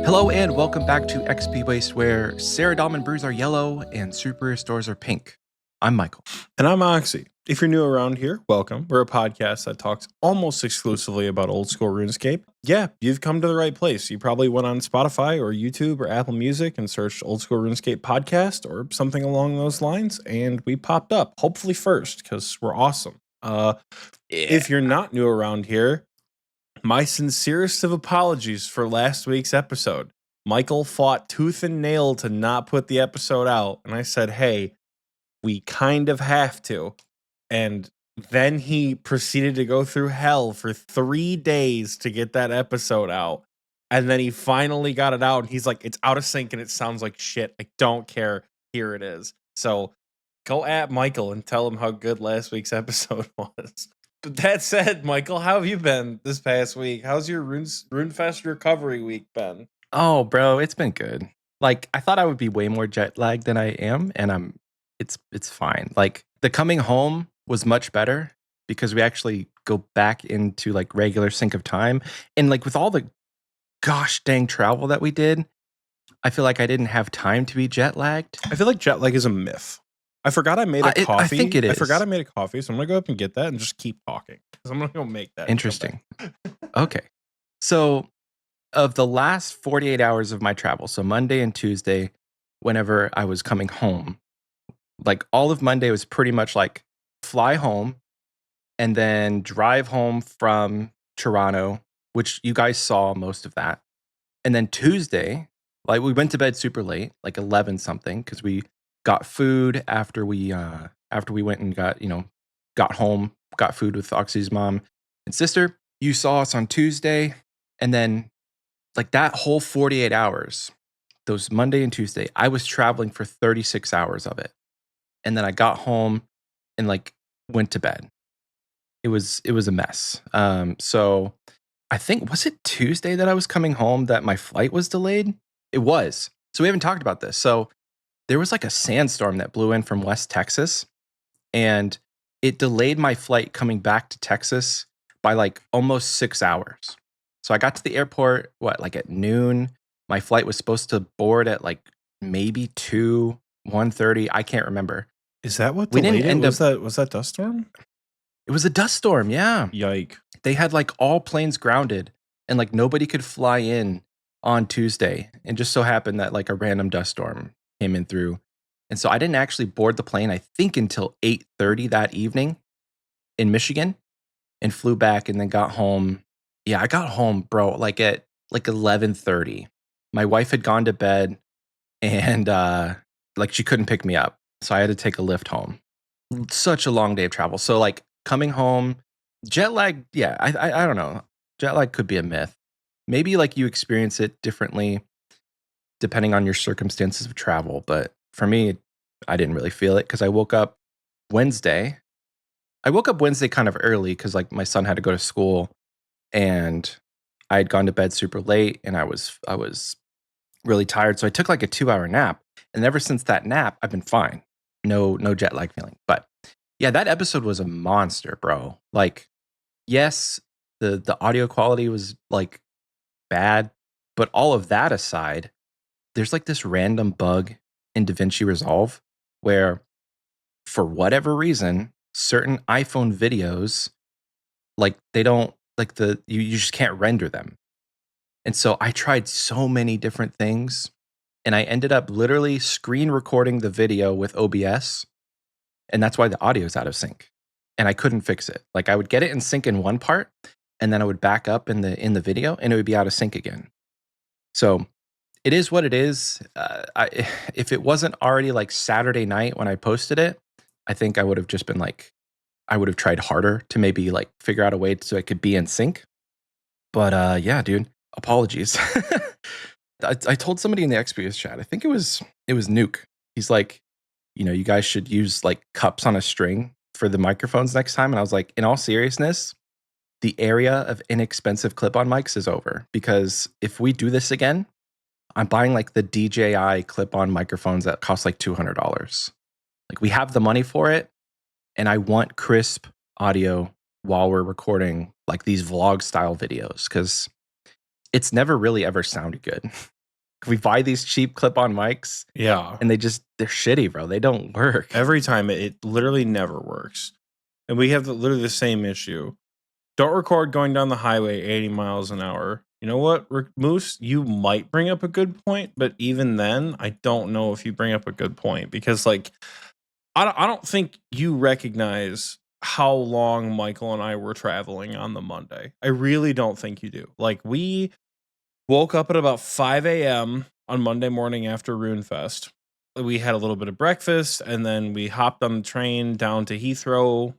Hello and welcome back to Xpwaste, where Ceradom and brews are yellow and super stores are pink. I'm Michael. And I'm Oxie. If you're new around here, welcome. We're a podcast that talks almost exclusively about old school RuneScape. Yeah, you've come to the right place. You probably went on Spotify or YouTube or Apple Music and searched Old School RuneScape Podcast or something along those lines, and we popped up, hopefully first, because we're awesome. If you're not new around here, my sincerest of apologies for last week's episode. Michael fought tooth and nail to not put the episode out, and I said, hey, we kind of have to. And then he proceeded to go through hell for 3 days to get that episode out. And then he finally got it out, and he's like, it's out of sync and it sounds like shit. I don't care. Here it is. So go at Michael and tell him how good last week's episode was. But that said, Michael, how have you been this past week? How's your Runefest recovery week been? Oh, bro, it's been good. Like, I thought I would be way more jet lagged than I am, and it's fine. Like, the coming home was much better because we actually go back into like regular sync of time. And like with all the gosh dang travel that we did, I feel like I didn't have time to be jet lagged. I feel like jet lag is a myth. I forgot I made a coffee. I think it is. I forgot I made a coffee, so I'm gonna go up and get that and just keep talking because I'm gonna go make that. Interesting. Okay. So of the last 48 hours of my travel, so Monday and Tuesday, whenever I was coming home, like all of Monday was pretty much like fly home and then drive home from Toronto, which you guys saw most of that. And then Tuesday, like we went to bed super late, like 11 something, because we got food after we went and got home, got food with Oxie's mom and sister. You saw us on Tuesday, and then like that whole 48 hours, those Monday and Tuesday, I was traveling for 36 hours of it. And then I got home and like went to bed. It was a mess. So I think, was it Tuesday that I was coming home that my flight was delayed? It was. So we haven't talked about this. So there was like a sandstorm that blew in from West Texas, and it delayed my flight coming back to Texas by like almost 6 hours. So I got to the airport, like at noon. My flight was supposed to board at like maybe 1:30. I can't remember. Is that what we didn't end up? Was that dust storm? It was a dust storm, yeah. Yike. They had like all planes grounded, and like nobody could fly in on Tuesday. And just so happened that like a random dust storm came in through. And so I didn't actually board the plane, I think, until 8:30 that evening in Michigan, and flew back and then got home. Yeah, I got home, bro, like at like 11:30. My wife had gone to bed, and like she couldn't pick me up. So I had to take a lift home. Such a long day of travel. So like coming home, jet lag, yeah, I don't know. Jet lag could be a myth. Maybe like you experience it differently depending on your circumstances of travel. But for me, I didn't really feel it because I woke up Wednesday. Kind of early because like my son had to go to school, and I had gone to bed super late, and I was really tired. So I took like a 2-hour nap. And ever since that nap, I've been fine. No jet lag feeling. But yeah, that episode was a monster, bro. Like, yes, the audio quality was like bad, but all of that aside, there's like this random bug in DaVinci Resolve where, for whatever reason, certain iPhone videos, like they don't like you just can't render them. And so I tried so many different things, and I ended up literally screen recording the video with OBS, and that's why the audio is out of sync. And I couldn't fix it. Like I would get it in sync in one part, and then I would back up in the video, and it would be out of sync again. So it is what it is. If it wasn't already like Saturday night when I posted it, I think I would have just been like, I would have tried harder to maybe like figure out a way so it could be in sync. But yeah, dude, apologies. I told somebody in the Xpwaste chat, I think it was Nuke. He's like, you guys should use like cups on a string for the microphones next time. And I was like, in all seriousness, the area of inexpensive clip-on mics is over, because if we do this again, I'm buying like the DJI clip-on microphones that cost like $200. Like we have the money for it, and I want crisp audio while we're recording like these vlog style videos, because it's never really ever sounded good. We buy these cheap clip-on mics Yeah. and they're shitty, bro. They don't work. Every time it literally never works. And we have literally the same issue. Don't record going down the highway 80 miles an hour. You know what, Moose? You might bring up a good point, but even then, I don't know if you bring up a good point because, like, I don't think you recognize how long Michael and I were traveling on the Monday. I really don't think you do. Like, we woke up at about 5 a.m. on Monday morning after Runefest. We had a little bit of breakfast, and then we hopped on the train down to Heathrow.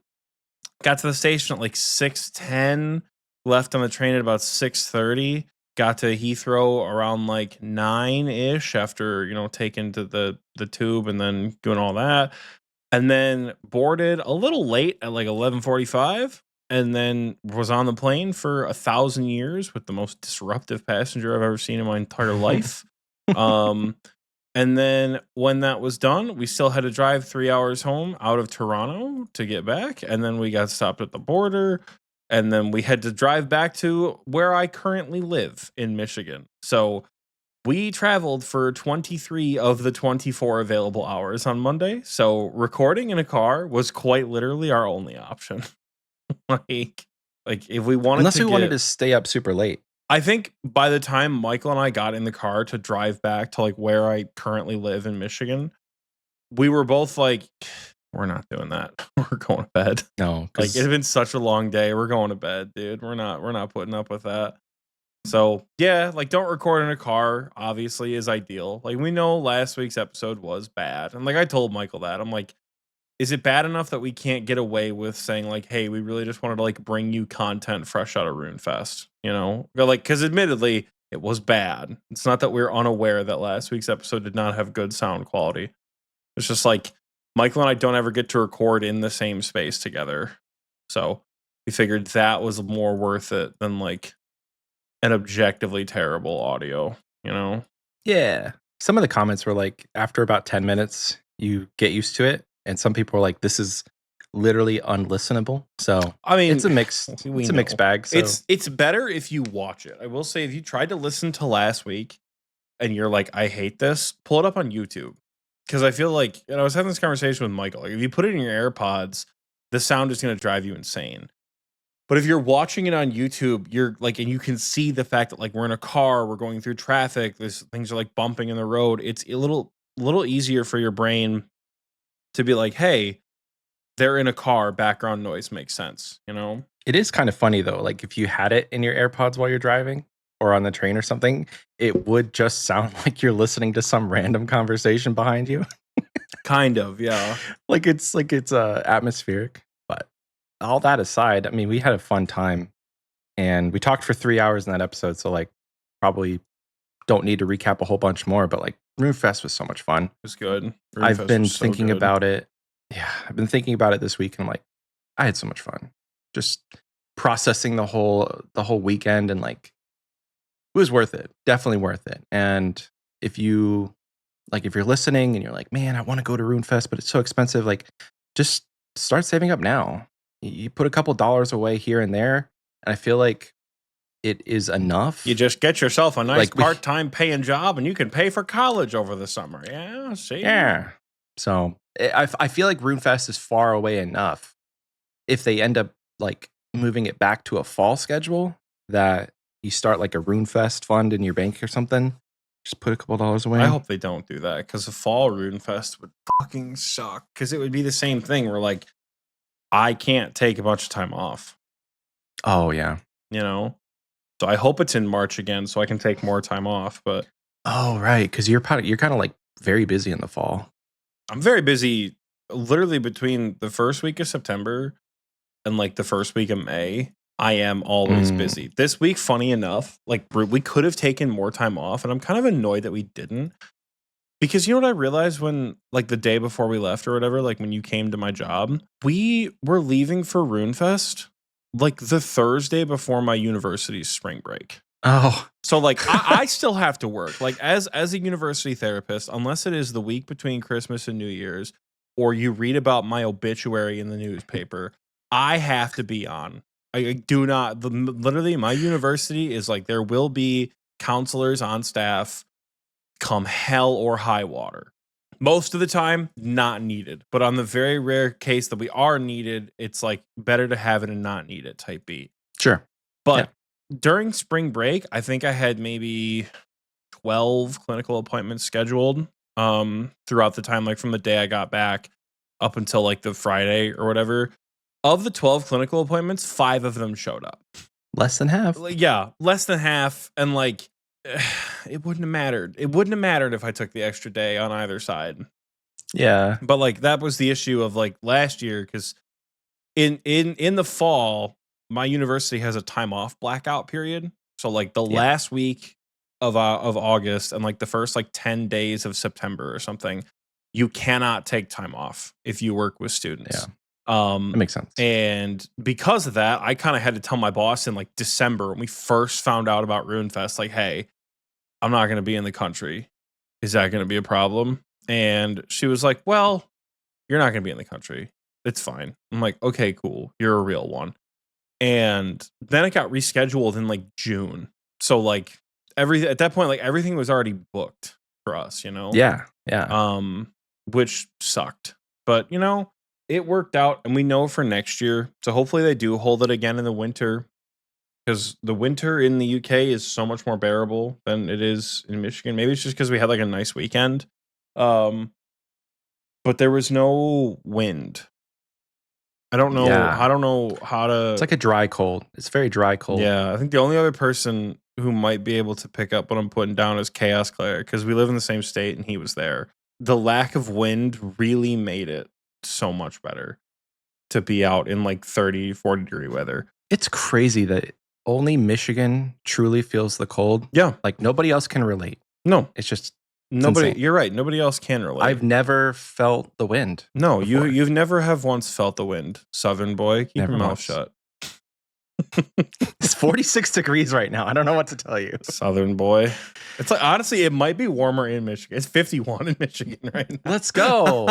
Got to the station at like 6:10. Left on the train at about 6:30. Got to Heathrow around like 9-ish after, taking to the tube and then doing all that. And then boarded a little late at like 11:45, and then was on the plane for 1,000 years with the most disruptive passenger I've ever seen in my entire life. And then when that was done, we still had to drive 3 hours home out of Toronto to get back. And then we got stopped at the border. And then we had to drive back to where I currently live in Michigan. So we traveled for 23 of the 24 available hours on Monday. So recording in a car was quite literally our only option. like, if we wanted Unless to we wanted to stay up super late. I think by the time Michael and I got in the car to drive back to like where I currently live in Michigan, we were both like, we're not doing that. We're going to bed. No, Like, it's been such a long day. We're going to bed, dude. We're not putting up with that. So yeah, like, don't record in a car, obviously, is ideal. Like, we know last week's episode was bad. And like, I told Michael that. I'm like, is it bad enough that we can't get away with saying like, hey, we really just wanted to like bring you content fresh out of Runefest, Like, because admittedly, it was bad. It's not that we're unaware that last week's episode did not have good sound quality. It's just like Michael and I don't ever get to record in the same space together. So we figured that was more worth it than like an objectively terrible audio, Yeah. Some of the comments were like, after about 10 minutes, you get used to it. And some people were like, this is literally unlistenable. So I mean, it's a mixed bag. So it's better if you watch it. I will say, if you tried to listen to last week and you're like, I hate this, pull it up on YouTube. Because I feel like, I was having this conversation with Michael. Like, if you put it in your AirPods, the sound is going to drive you insane. But if you're watching it on YouTube, you're like, and you can see the fact that like we're in a car, we're going through traffic, there's things are like bumping in the road. It's a little easier for your brain to be like, hey, they're in a car, background noise makes sense, it is kind of funny though. Like, if you had it in your AirPods while you're driving or on the train or something, it would just sound like you're listening to some random conversation behind you. Kind of, yeah. like it's atmospheric. But all that aside, I mean, we had a fun time and we talked for 3 hours in that episode. So like, probably don't need to recap a whole bunch more, but like, Runefest was so much fun. It was good. I've been thinking about it. Yeah, I've been thinking about it this week, and I'm like, I had so much fun. Just processing the whole weekend, and like, it was worth it. Definitely worth it. And if you're listening and you're like, man, I want to go to Runefest, but it's so expensive, like, just start saving up now. You put a couple dollars away here and there, and I feel like it is enough. You just get yourself a nice part-time paying job and you can pay for college over the summer. Yeah, see? Yeah. So I feel like Runefest is far away enough. If they end up like moving it back to a fall schedule, that you start like a Runefest fund in your bank or something, just put a couple dollars away. I hope they don't do that, because the fall Runefest would fucking suck. Because it would be the same thing where like, I can't take a bunch of time off. Oh yeah. So I hope it's in March again so I can take more time off. But oh right, because you're kind of like very busy in the fall. I'm very busy literally between the first week of September and like the first week of May. I am always busy. This week, funny enough, like we could have taken more time off, and I'm kind of annoyed that we didn't. Because you know what I realized when, like, the day before we left or whatever, like when you came to my job, we were leaving for Runefest like the Thursday before my university's spring break. Oh. So like I still have to work. Like as a university therapist, unless it is the week between Christmas and New Year's, or you read about my obituary in the newspaper, I have to be on. I do not, literally my university is like, there will be counselors on staff come hell or high water. Most of the time, not needed. But on the very rare case that we are needed, it's like better to have it and not need it type beat. Sure. But during spring break, I think I had maybe 12 clinical appointments scheduled throughout the time, like from the day I got back up until like the Friday or whatever. Of the 12 clinical appointments, 5 of them showed up. Less than half. Yeah, less than half. And like, it wouldn't have mattered. It wouldn't have mattered if I took the extra day on either side. Yeah. But like, that was the issue of like last year, because in the fall, my university has a time off blackout period. So like the last week of August and like the first like 10 days of September or something, you cannot take time off if you work with students. That makes sense. And because of that, I kind of had to tell my boss in like December when we first found out about Runefest, like, hey, I'm not going to be in the country. Is that going to be a problem? And she was like, well, you're not going to be in the country. It's fine. I'm like, okay, cool. You're a real one. And then it got rescheduled in like June. So like at that point, like everything was already booked for us, you know? Yeah. Yeah. Which sucked. But, you know, it worked out, and we know for next year. So hopefully they do hold it again in the winter, because the winter in the UK is so much more bearable than it is in Michigan. Maybe it's just because we had like a nice weekend. But there was no wind. I don't know. Yeah. I don't know how to. It's like a dry cold. It's very dry cold. Yeah, I think the only other person who might be able to pick up what I'm putting down is Chaos Claire, because we live in the same state and he was there. The lack of wind really made it so much better to be out in like 30, 40 degree weather. It's crazy that only Michigan truly feels the cold. Yeah. Like nobody else can relate. No. It's just nobody. insane. You're right. Nobody else can relate. I've never felt the wind. No, before. you've never have once felt the wind, Southern boy. Keep Never your mouth once. shut. It's 46 degrees right now. I don't know what to tell you. Southern boy. It's like, honestly, it might be warmer in Michigan. It's 51 in Michigan right now. Let's go.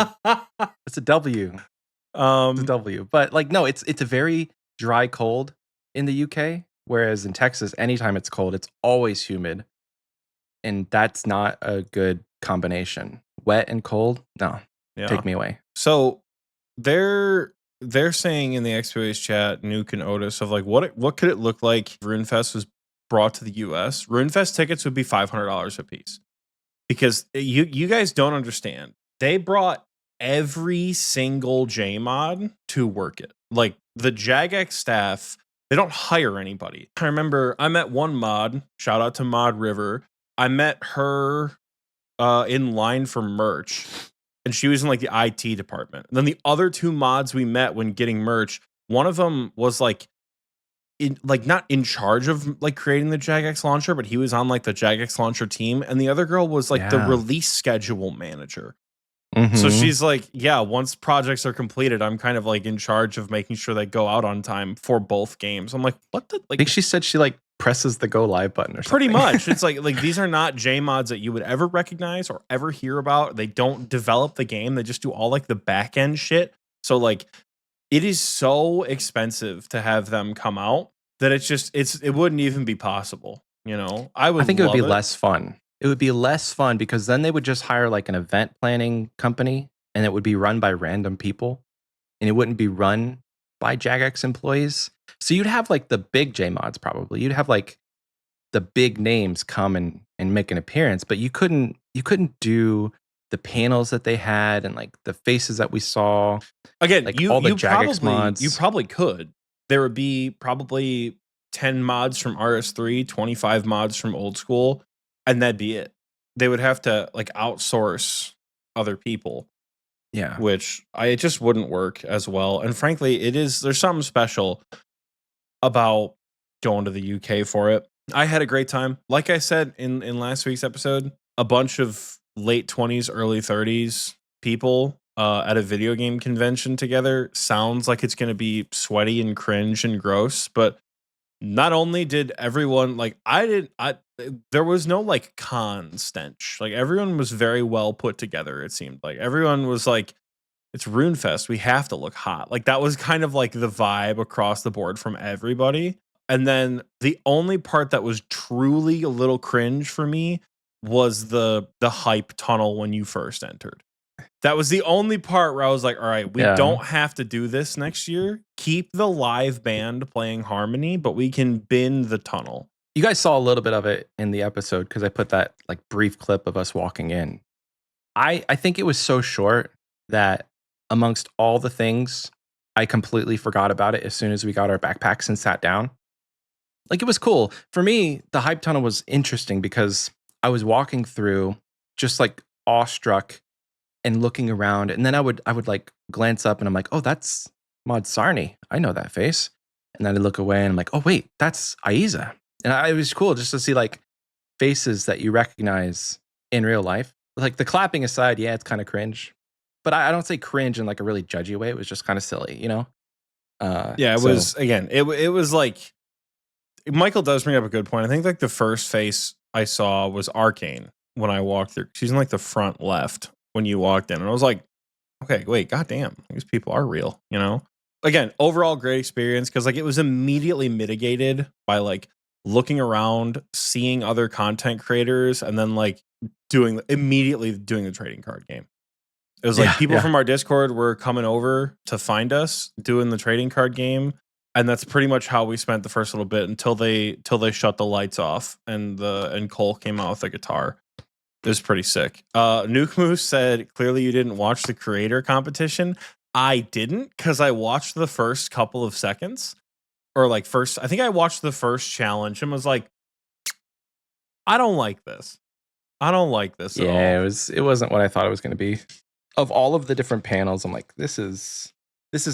It's a W. It's a W. But like, no, it's a very dry cold in the UK. Whereas in Texas, anytime it's cold, it's always humid. And that's not a good combination. Wet and cold? No. Yeah. Take me away. So they're saying in the Xpwaste chat, Nuke and Otis, of like what could it look like if Runefest was brought to the US? Runefest tickets would be $500 a piece. Because you guys don't understand. They brought every single JMod to work it. Like the Jagex staff, they don't hire anybody. I remember I met one mod, shout out to Mod River. I met her in line for merch, and she was in like the IT department. And then the other 2 mods we met when getting merch, one of them was like not in charge of like creating the Jagex launcher, but he was on like the Jagex launcher team, and the other girl was like the release schedule manager. Mm-hmm. So she's like, yeah, once projects are completed, I'm kind of like in charge of making sure they go out on time for both games. I'm like, what the? Like, I think she said she like presses the go live button or something. Pretty much. It's like these are not JMods that you would ever recognize or ever hear about. They don't develop the game. They just do all like the back end shit. So like it is so expensive to have them come out that it wouldn't even be possible. You know, I think it would be less fun. It would be less fun because then they would just hire like an event planning company, and it would be run by random people, and it wouldn't be run by Jagex employees. So you'd have like the big JMods probably. You'd have like the big names come and make an appearance, but you couldn't do the panels that they had and like the faces that we saw. Again, like all the Jagex mods. You probably could. There would be probably 10 mods from RS3, 25 mods from Old School, and that'd be it. They would have to like outsource other people. Yeah. Which it just wouldn't work as well. And frankly, there's something special about going to the UK for it. I had a great time. Like I said in last week's episode, a bunch of late 20s, early 30s people at a video game convention together sounds like it's going to be sweaty and cringe and gross. But not only did everyone like, there was no like con stench. Like everyone was very well put together. It seemed like everyone was like, it's Runefest. We have to look hot. Like that was kind of like the vibe across the board from everybody. And then the only part that was truly a little cringe for me was the hype tunnel when you first entered. That was the only part where I was like, all right, we Yeah. don't have to do this next year. Keep the live band playing Harmony, but we can bin the tunnel. You guys saw a little bit of it in the episode because I put that like brief clip of us walking in. I think it was so short that amongst all the things, I completely forgot about it as soon as we got our backpacks and sat down. Like, it was cool. For me, the hype tunnel was interesting because I was walking through just like awestruck and looking around. And then I would like glance up and I'm like, oh, that's Maud Sarney. I know that face. And then I look away and I'm like, oh, wait, that's Aiza. And it was cool just to see like faces that you recognize in real life. Like, the clapping aside, yeah, it's kind of cringe. But I don't say cringe in like a really judgy way. It was just kind of silly, you know? Yeah, it so- was, again, it was like, Michael does bring up a good point. I think like the first face I saw was Arcane when I walked through. She's in like the front left when you walked in. And I was like, okay, wait, goddamn, these people are real, you know? Again, overall great experience because like it was immediately mitigated by like looking around, seeing other content creators, and then like immediately doing the trading card game. It was like people from our Discord were coming over to find us doing the trading card game. And that's pretty much how we spent the first little bit until they shut the lights off and Cole came out with a guitar. It was pretty sick. Nuke Moose said, clearly you didn't watch the creator competition. I didn't because I watched the first couple of seconds. Or like I think I watched the first challenge and was like, I don't like this. I don't like this at all. It wasn't what I thought it was going to be. Of all of the different panels, I'm like, this is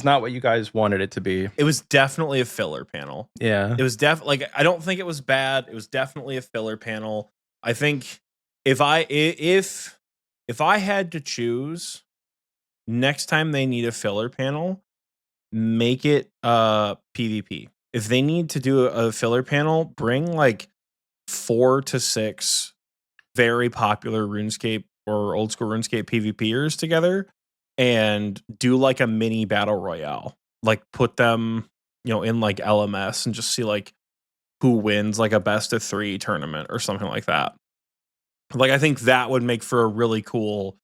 not what you guys wanted it to be. It was definitely a filler panel. Yeah. It was like, I don't think it was bad. It was definitely a filler panel. I think if I had to choose, next time they need a filler panel, make it PvP. If they need to do a filler panel, bring like 4 to 6 very popular RuneScape or old school RuneScape PvPers together and do like a mini battle royale. Like put them, in like LMS and just see like who wins like a best of 3 tournament or something like that. Like I think that would make for a really cool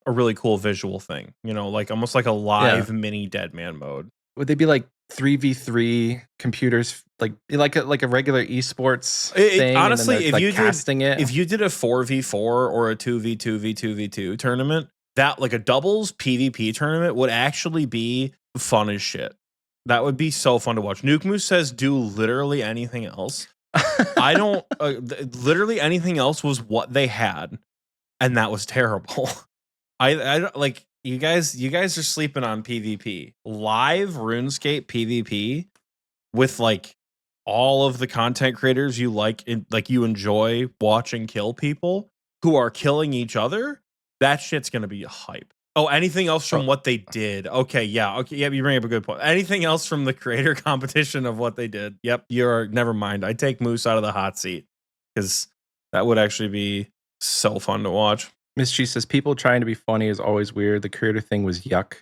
visual thing, like almost like a live mini Deadman mode. Would they be like 3v3 computers, like a regular esports thing? Honestly, and then if like you casting if you did a 4v4 or a 2v2 v2v2 tournament, that like a doubles PvP tournament would actually be fun as shit. That would be so fun to watch. Nuke Moose says do literally anything else. I don't literally anything else was what they had, and that was terrible. I don't like you guys are sleeping on PvP. Live RuneScape PvP with like all of the content creators you like you enjoy watching kill people who are killing each other. That shit's gonna be a hype. Oh, anything else from what they did? Okay, yeah, you bring up a good point. Anything else from the creator competition of what they did? Yep, never mind. I take Moose out of the hot seat because that would actually be so fun to watch. Miss G says people trying to be funny is always weird. The creator thing was yuck.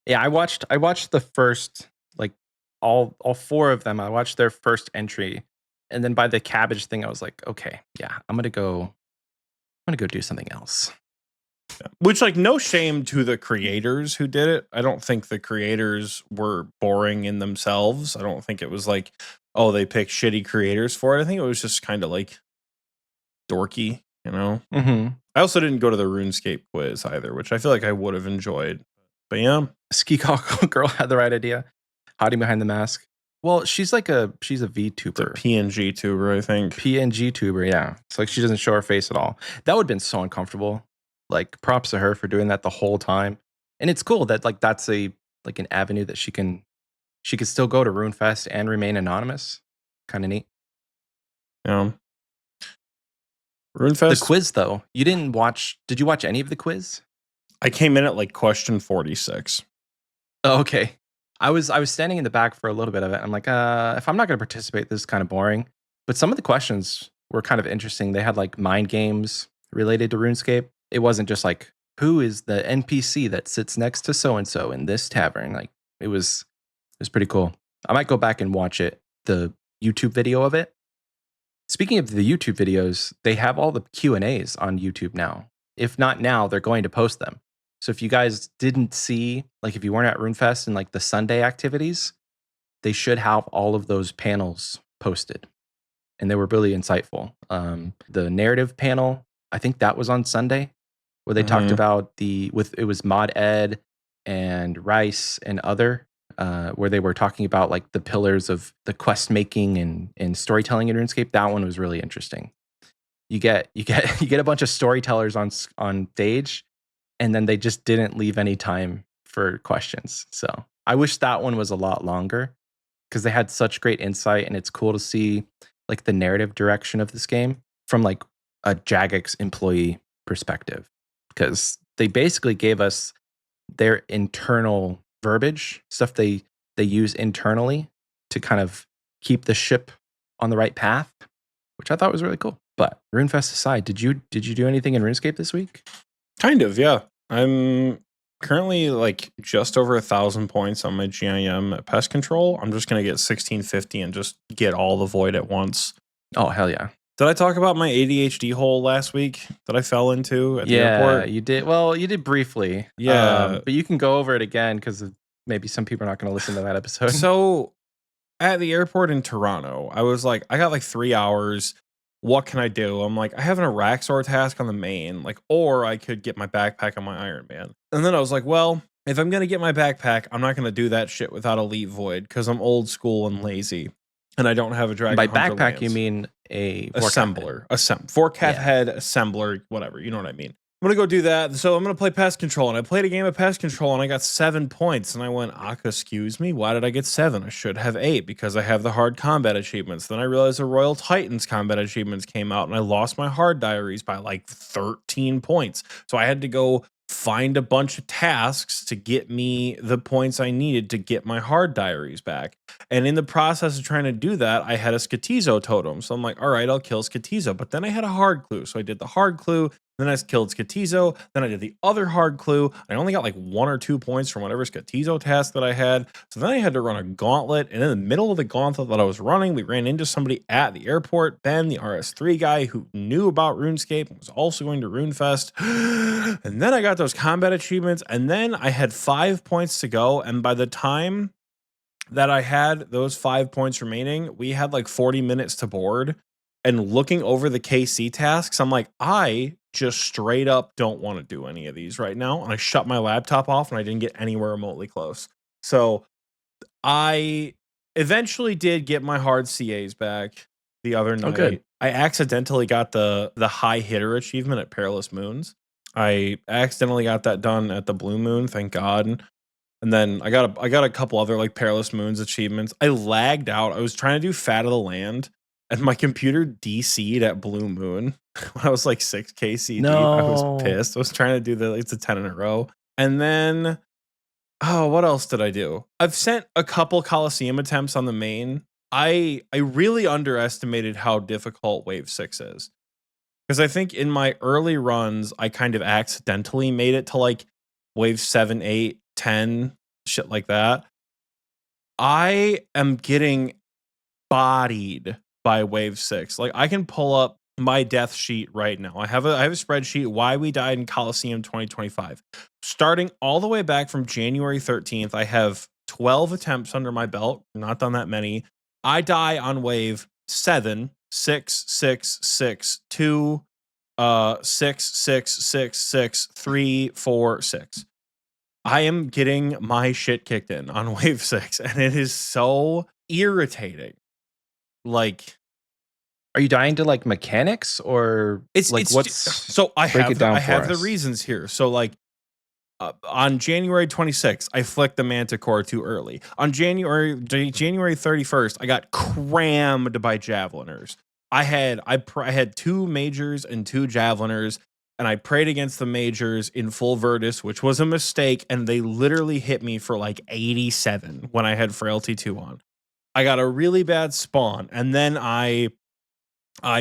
Yeah, I watched the first like all 4 of them. I watched their first entry, and then by the cabbage thing, I was like, okay, yeah, I'm gonna go do something else. Yeah. Which, like, no shame to the creators who did it. I don't think the creators were boring in themselves. I don't think it was like, oh, they picked shitty creators for it. I think it was just kind of like dorky, Mm-hmm. I also didn't go to the RuneScape quiz either, which I feel like I would have enjoyed. But yeah. Ski girl had the right idea. Hiding behind the mask. Well, she's a VTuber. It's a PNG tuber, I think. PNG tuber, yeah. It's like she doesn't show her face at all. That would have been so uncomfortable. Like, props to her for doing that the whole time. And it's cool that like that's an avenue that she can still go to Runefest and remain anonymous. Kind of neat. Yeah. Runefest. The quiz though, you didn't watch. Did you watch any of the quiz? I came in at like question 46. Oh, okay. I was standing in the back for a little bit of it. I'm like, if I'm not going to participate, this is kind of boring. But some of the questions were kind of interesting. They had like mind games related to RuneScape. It wasn't just like, who is the NPC that sits next to so and so in this tavern? Like, it was pretty cool. I might go back and watch it, the YouTube video of it, Speaking of the YouTube videos, they have all the Q&As on YouTube now. If not now, they're going to post them. So if you guys didn't see, like if you weren't at Runefest and like the Sunday activities, they should have all of those panels posted. And they were really insightful. The narrative panel, I think that was on Sunday, where they talked about it was Mod Ed and Rice and other, where they were talking about like the pillars of the quest making and storytelling in RuneScape. That one was really interesting. You get a bunch of storytellers on stage, and then they just didn't leave any time for questions. So I wish that one was a lot longer because they had such great insight, and it's cool to see like the narrative direction of this game from like a Jagex employee perspective, because they basically gave us their internal verbiage, stuff they use internally to kind of keep the ship on the right path, which I thought was really cool. But RuneFest aside, did you do anything in RuneScape this week? Kind of, yeah. I'm currently like just over 1,000 points on my GIM at pest control. I'm just gonna get 1650 and just get all the void at once. Oh hell yeah! Did I talk about my ADHD hole last week that I fell into at the airport? Yeah, you did. Well, you did briefly. Yeah, but you can go over it again because maybe some people are not going to listen to that episode. So at the airport in Toronto, I was like, I got like 3 hours. What can I do? I'm like, I have an Araxor task on the main, like, or I could get my backpack on my Iron Man. And then I was like, well, if I'm gonna get my backpack, I'm not gonna do that shit without Elite Void because I'm old school and lazy, and I don't have a Dragon By Hunter backpack, lance. you mean a assembler, Vorkath head assembler, whatever. You know what I mean. I'm gonna go do that. So I'm gonna play pest control, and I played a game of pest control, and I got 7 points. And I went, excuse me, why did I get 7? I should have 8 because I have the hard combat achievements. Then I realized the Royal Titans combat achievements came out, and I lost my hard diaries by like 13 points. So I had to go find a bunch of tasks to get me the points I needed to get my hard diaries back. And in the process of trying to do that, I had a Skatizo totem. So I'm like, all right, I'll kill Skatizo. But then I had a hard clue. So I did the hard clue. Then I killed Skatizo. Then I did the other hard clue. I only got like 1 or 2 points from whatever Skatizo task that I had. So then I had to run a gauntlet. And in the middle of the gauntlet that I was running, we ran into somebody at the airport, Ben, the RS3 guy who knew about RuneScape and was also going to RuneFest. And then I got those combat achievements. And then I had 5 points to go. And by the time that I had those 5 points remaining, we had like 40 minutes to board. And looking over the KC tasks, I'm like, I just straight up don't want to do any of these right now. And I shut my laptop off and I didn't get anywhere remotely close. So I eventually did get my hard CAs back the other night. Good. I accidentally got the high hitter achievement at Perilous Moons. I accidentally got that done at the Blue Moon, thank God. And then I got a couple other like Perilous Moons achievements. I lagged out. I was trying to do Fat of the Land, and my computer DC'd at Blue Moon when I was like 6K CD. No. I was pissed. I was trying to do it's a 10 in a row. And then, what else did I do? I've sent a couple Coliseum attempts on the main. I really underestimated how difficult Wave 6 is. Because I think in my early runs, I kind of accidentally made it to like Wave 7, 8, 10, shit like that. I am getting bodied by Wave 6. Like I can pull up my death sheet right now. I have a spreadsheet why we died in Coliseum 2025. Starting all the way back from January 13th, I have 12 attempts under my belt. Not done that many. I die on wave 7, 6, 6, 6, 2, 6, 6, 6, 6, 3, 4, 6. I am getting my shit kicked in on wave 6, and it is so irritating. Like, are you dying to like mechanics or what's so I have the reasons here. So like on January 26th, I flicked the Manticore too early. On January 31st, I got crammed by javeliners. I had 2 majors and 2 javeliners, and I prayed against the majors in full Virtus, which was a mistake, and they literally hit me for like 87 when I had Frailty 2 on. I got a really bad spawn, and then I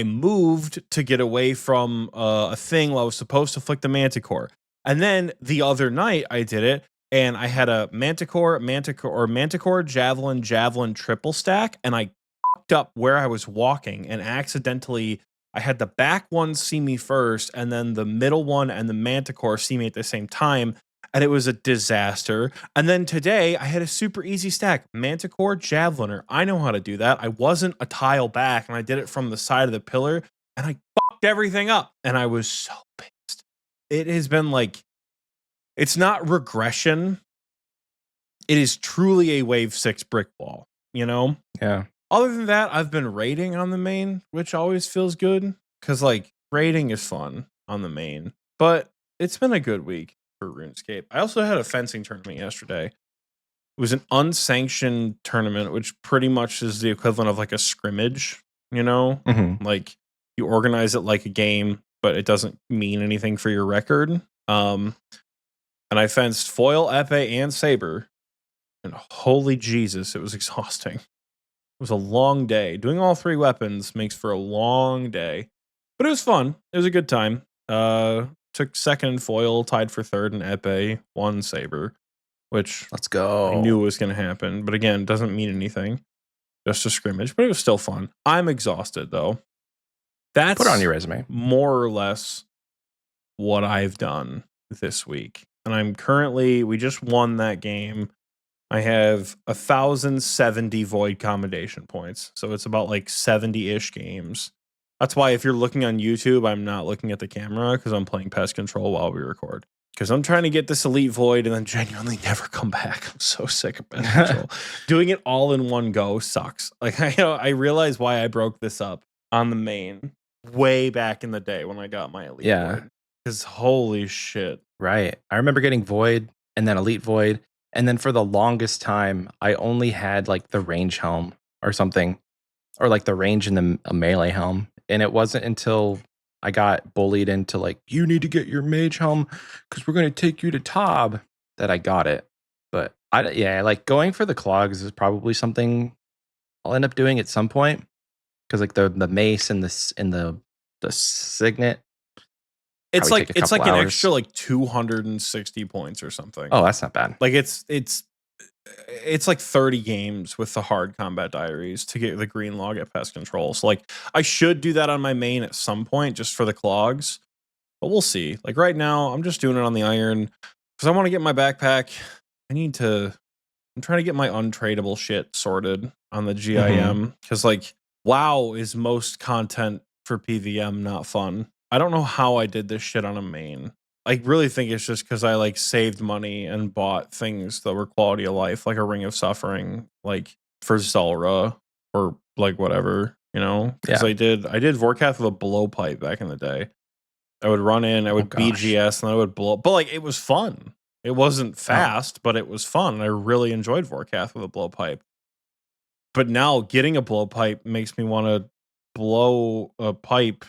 moved to get away from a thing while I was supposed to flick the Manticore. And then the other night I did it, and I had a Manticore, Javelin triple stack, and I fucked up where I was walking and accidentally I had the back one see me first, and then the middle one and the Manticore see me at the same time, and it was a disaster. And then today I had a super easy stack: Manticore, Javeliner. I know how to do that. I wasn't a tile back, and I did it from the side of the pillar, and I fucked everything up, and I was so pissed. It has been like, it's not regression. It is truly a wave 6 brick wall, you know? Yeah. Other than that, I've been raiding on the main, which always feels good because like raiding is fun on the main. But it's been a good week for RuneScape. I also had a fencing tournament yesterday. It was an unsanctioned tournament, which pretty much is the equivalent of like a scrimmage, you know? Like you organize it like a game, but it doesn't mean anything for your record. And I fenced foil, epee, and saber. And holy Jesus, it was exhausting. It was a long day. Doing all 3 weapons makes for a long day. But it was fun. It was a good time. Took second in foil, tied for third in epee, won saber, which Let's go. I knew was going to happen. But again, doesn't mean anything. Just a scrimmage. But it was still fun. I'm exhausted, though. That's Put it on your resume. More or less what I've done this week. And I'm currently, we just won that game. I have 1,070 void commendation points. So it's about like 70-ish games. That's why if you're looking on YouTube, I'm not looking at the camera because I'm playing pest control while we record. Because I'm trying to get this elite void and then genuinely never come back. I'm so sick of pest control. Doing it all in one go sucks. Like I realize why I broke this up on the main way back in the day when I got my elite void. Because holy shit. Right. I remember getting void and then elite void. And then for the longest time, I only had like the range helm or something, or like the range in the melee helm. And it wasn't until I got bullied into like, you need to get your mage helm because we're going to take you to Tob, that I got it. But like going for the clogs is probably something I'll end up doing at some point because like the mace and the signet. It's like an hours. extra like 260 points or something. Oh, that's not bad. Like it's like 30 games with the hard combat diaries to get the green log at pest control. So like I should do that on my main at some point just for the clogs, but we'll see. Like right now, I'm just doing it on the iron because I want to get my backpack. I'm trying to get my untradeable shit sorted on the GIM because like WoW is most content for PVM not fun. I don't know how I did this shit on a main. I really think it's just because I like saved money and bought things that were quality of life, like a Ring of Suffering, like for Zulrah or like whatever, you know? Because I did Vorkath with a blowpipe back in the day. I would run in, I would BGS, and then I would blow. But like it was fun. It wasn't fast, but it was fun. I really enjoyed Vorkath with a blowpipe. But now getting a blowpipe makes me want to blow a pipe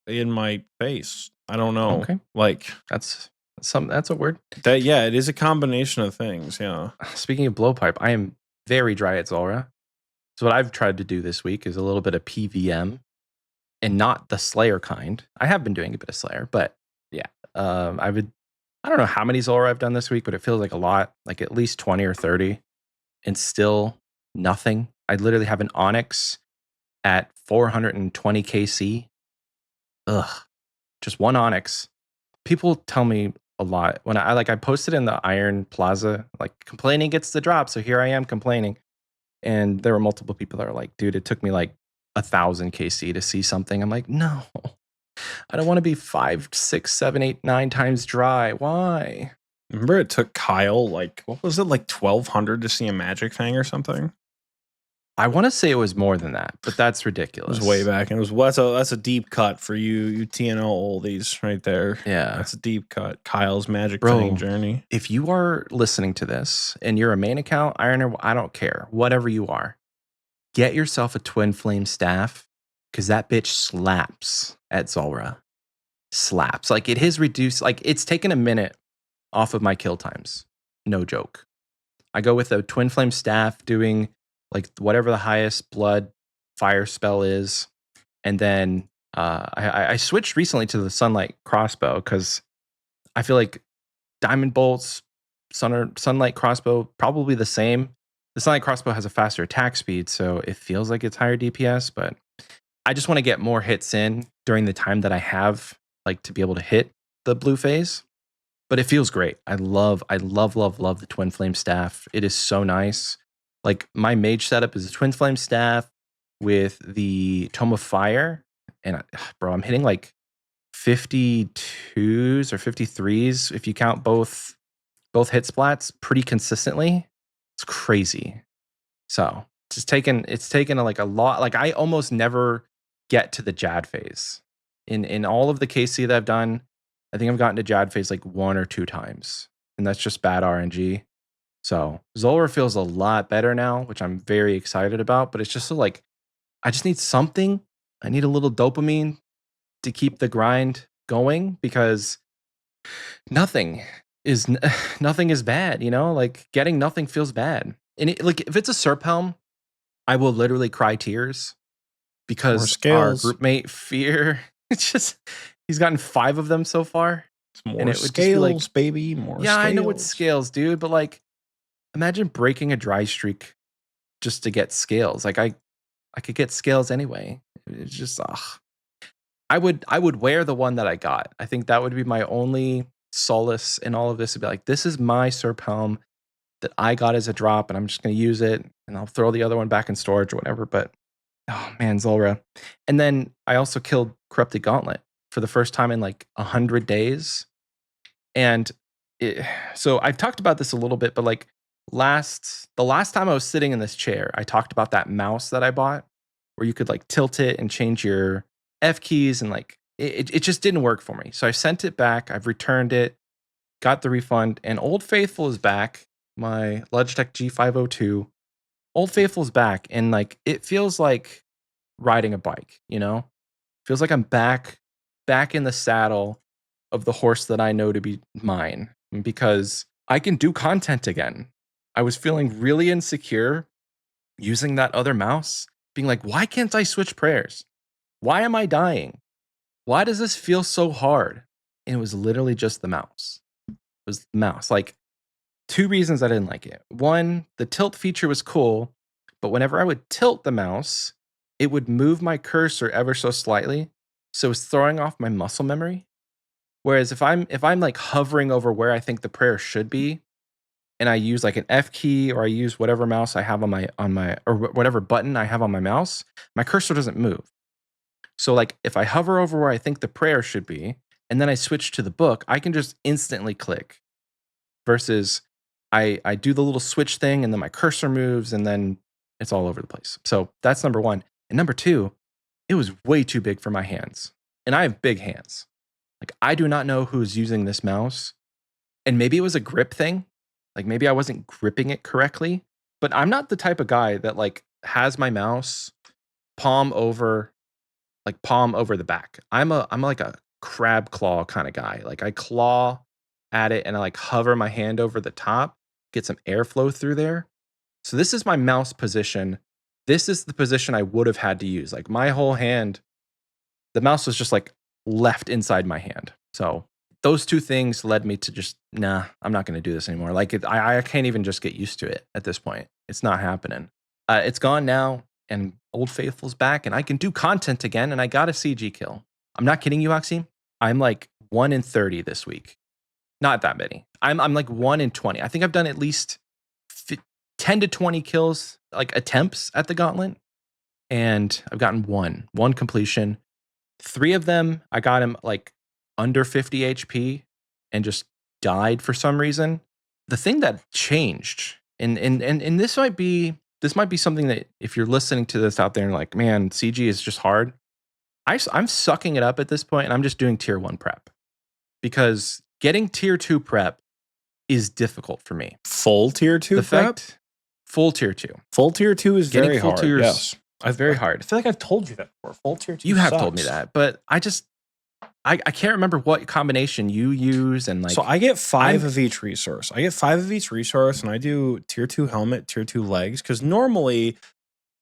in my face. I don't know. Okay. Like that's a word. It is a combination of things. Yeah. Speaking of blowpipe, I am very dry at Zulrah. So what I've tried to do this week is a little bit of PVM and not the Slayer kind. I have been doing a bit of Slayer, but yeah. I don't know how many Zulrah I've done this week, but it feels like a lot, like at least 20 or 30, and still nothing. I literally have an Onyx at 420 KC. Ugh. Just one Onyx. People tell me a lot when I posted in the Iron Plaza, like complaining gets the drop. So here I am complaining. And there were multiple people that are like, dude, it took me like 1,000 KC to see something. I'm like, no, I don't want to be 5, 6, 7, 8, 9 times dry. Why? Remember it took Kyle like, what was it, like 1,200 to see a Magic Fang or something? I want to say it was more than that, but that's ridiculous. It was way back. And it was that's a deep cut for you TNO oldies right there. Yeah. That's a deep cut. Kyle's Magic Fang journey. If you are listening to this and you're a main account, Ironer, I don't care. Whatever you are, get yourself a Twin Flame staff because that bitch slaps at Zulrah. Slaps. Like it has reduced, like it's taken a minute off of my kill times. No joke. I go with a Twin Flame staff doing like whatever the highest blood fire spell is. And then I switched recently to the Sunlight crossbow because I feel like Diamond Bolts, Sunlight crossbow, probably the same. The Sonic Crossbow has a faster attack speed, so it feels like it's higher DPS, but I just want to get more hits in during the time that I have, like to be able to hit the blue phase. But it feels great. I love, love the Twin Flame Staff. It is so nice. Like my mage setup is a Twin Flame Staff with the Tome of Fire. And bro, I'm hitting like 52s or 53s if you count both hit splats pretty consistently. It's crazy. So it's taken like a lot. Like I almost never get to the Jad phase. In all of the KC that I've done, I think I've gotten to Jad phase like 1 or 2 times. And that's just bad RNG. So Zulrah feels a lot better now, which I'm very excited about. But it's just so like I just need something. I need a little dopamine to keep the grind going because nothing is nothing is bad, you know? Like getting nothing feels bad. And like if it's a Serp Helm, I will literally cry tears because our group mate Fear, it's just he's gotten 5 of them so far. It's more and it would scales, just be like, baby. More yeah, scales. I know it's scales, dude, but like imagine breaking a dry streak just to get scales. Like I could get scales anyway. It's just I would wear the one that I got. I think that would be my only solace in all of this. To be like, this is my Serp Helm that I got as a drop, and I'm just going to use it, and I'll throw the other one back in storage or whatever. But oh man, Zulrah. And then I also killed Corrupted Gauntlet for the first time in like 100 days. And so I've talked about this a little bit, but like the last time I was sitting in this chair, I talked about that mouse that I bought where you could like tilt it and change your F keys, and like it just didn't work for me. So I sent it back. I've returned it, got the refund, and Old Faithful is back. My Logitech G502. Old Faithful's back, and like it feels like riding a bike, you know? Feels like I'm back in the saddle of the horse that I know to be mine, because I can do content again. I was feeling really insecure using that other mouse, being like, why can't I switch prayers? Why am I dying? Why does this feel so hard? And it was literally just the mouse. It was the mouse. Like 2 reasons I didn't like it. One, the tilt feature was cool, but whenever I would tilt the mouse, it would move my cursor ever so slightly. So it was throwing off my muscle memory. Whereas if I'm like hovering over where I think the prayer should be, and I use like an F key, or I use whatever mouse I have on my or whatever button I have on my mouse, my cursor doesn't move. So like if I hover over where I think the prayer should be, and then I switch to the book, I can just instantly click. Versus I do the little switch thing, and then my cursor moves, and then it's all over the place. So that's number 1. And number 2, it was way too big for my hands. And I have big hands. Like I do not know who's using this mouse. And maybe it was a grip thing. Like maybe I wasn't gripping it correctly. But I'm not the type of guy that like has my mouse palm over the back. I'm like a crab claw kind of guy. Like I claw at it and I like hover my hand over the top, get some airflow through there. So this is my mouse position. This is the position I would have had to use. Like my whole hand, the mouse was just like left inside my hand. So those 2 things led me to just, nah, I'm not going to do this anymore. Like I can't even just get used to it at this point. It's not happening. It's gone now, and Old Faithful's back, and I can do content again, and I got a CG kill. I'm not kidding you, Oxie. I'm like 1 in 30 this week. Not that many. I'm like 1 in 20. I think I've done at least 10 to 20 kills, like attempts at the gauntlet, and I've gotten one completion. 3 of them, I got him like under 50 HP and just died for some reason. The thing that changed, and this might be something that if you're listening to this out there and like, man, CG is just hard. I'm sucking it up at this point, and I'm just doing tier 1 prep, because getting tier 2 prep is difficult for me. Full tier 2 prep? Full tier 2. Full tier 2 is Getting very full hard. Tiers, yes. Very hard. I feel like I've told you that before. Full tier 2 You sucks. have told me that, but I can't remember what combination you use, and like. So I get 5 of each resource. I get 5 of each resource, and I do tier 2 helmet, tier 2 legs, because normally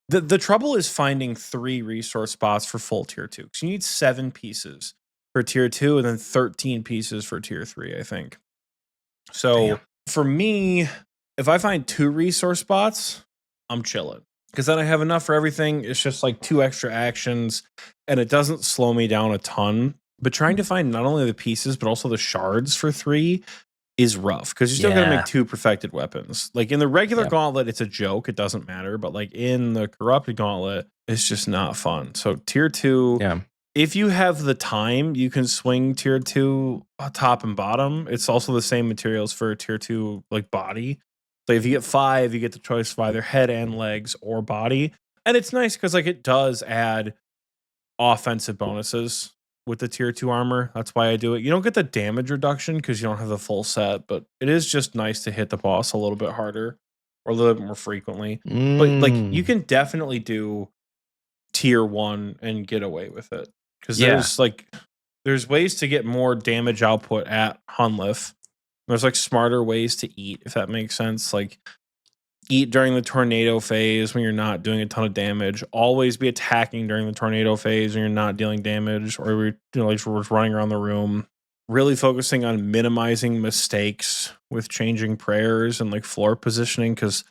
the trouble is finding 3 resource spots for full tier 2. Because you need 7 pieces for tier 2 and then 13 pieces for tier 3, I think. So for me, if I find 2 resource spots, I'm chilling. Because then I have enough for everything. It's just like 2 extra actions, and it doesn't slow me down a ton. But trying to find not only the pieces, but also the shards for 3 is rough. Because you still got to make 2 perfected weapons. Like in the regular gauntlet, it's a joke. It doesn't matter. But like in the corrupted gauntlet, it's just not fun. So tier 2, if you have the time, you can swing tier 2 top and bottom. It's also the same materials for tier 2 like body. So if you get 5, you get the choice of either head and legs or body. And it's nice because like it does add offensive bonuses with the tier 2 armor. That's why I do it. You don't get the damage reduction because you don't have the full set, but it is just nice to hit the boss a little bit harder or a little bit more frequently. But like you can definitely do tier 1 and get away with it. Because there's ways to get more damage output at Hunlif. There's like smarter ways to eat, if that makes sense. Like eat during the tornado phase when you're not doing a ton of damage. Always be attacking during the tornado phase when you're not dealing damage, or like we're just running around the room. Really focusing on minimizing mistakes with changing prayers and like floor positioning, because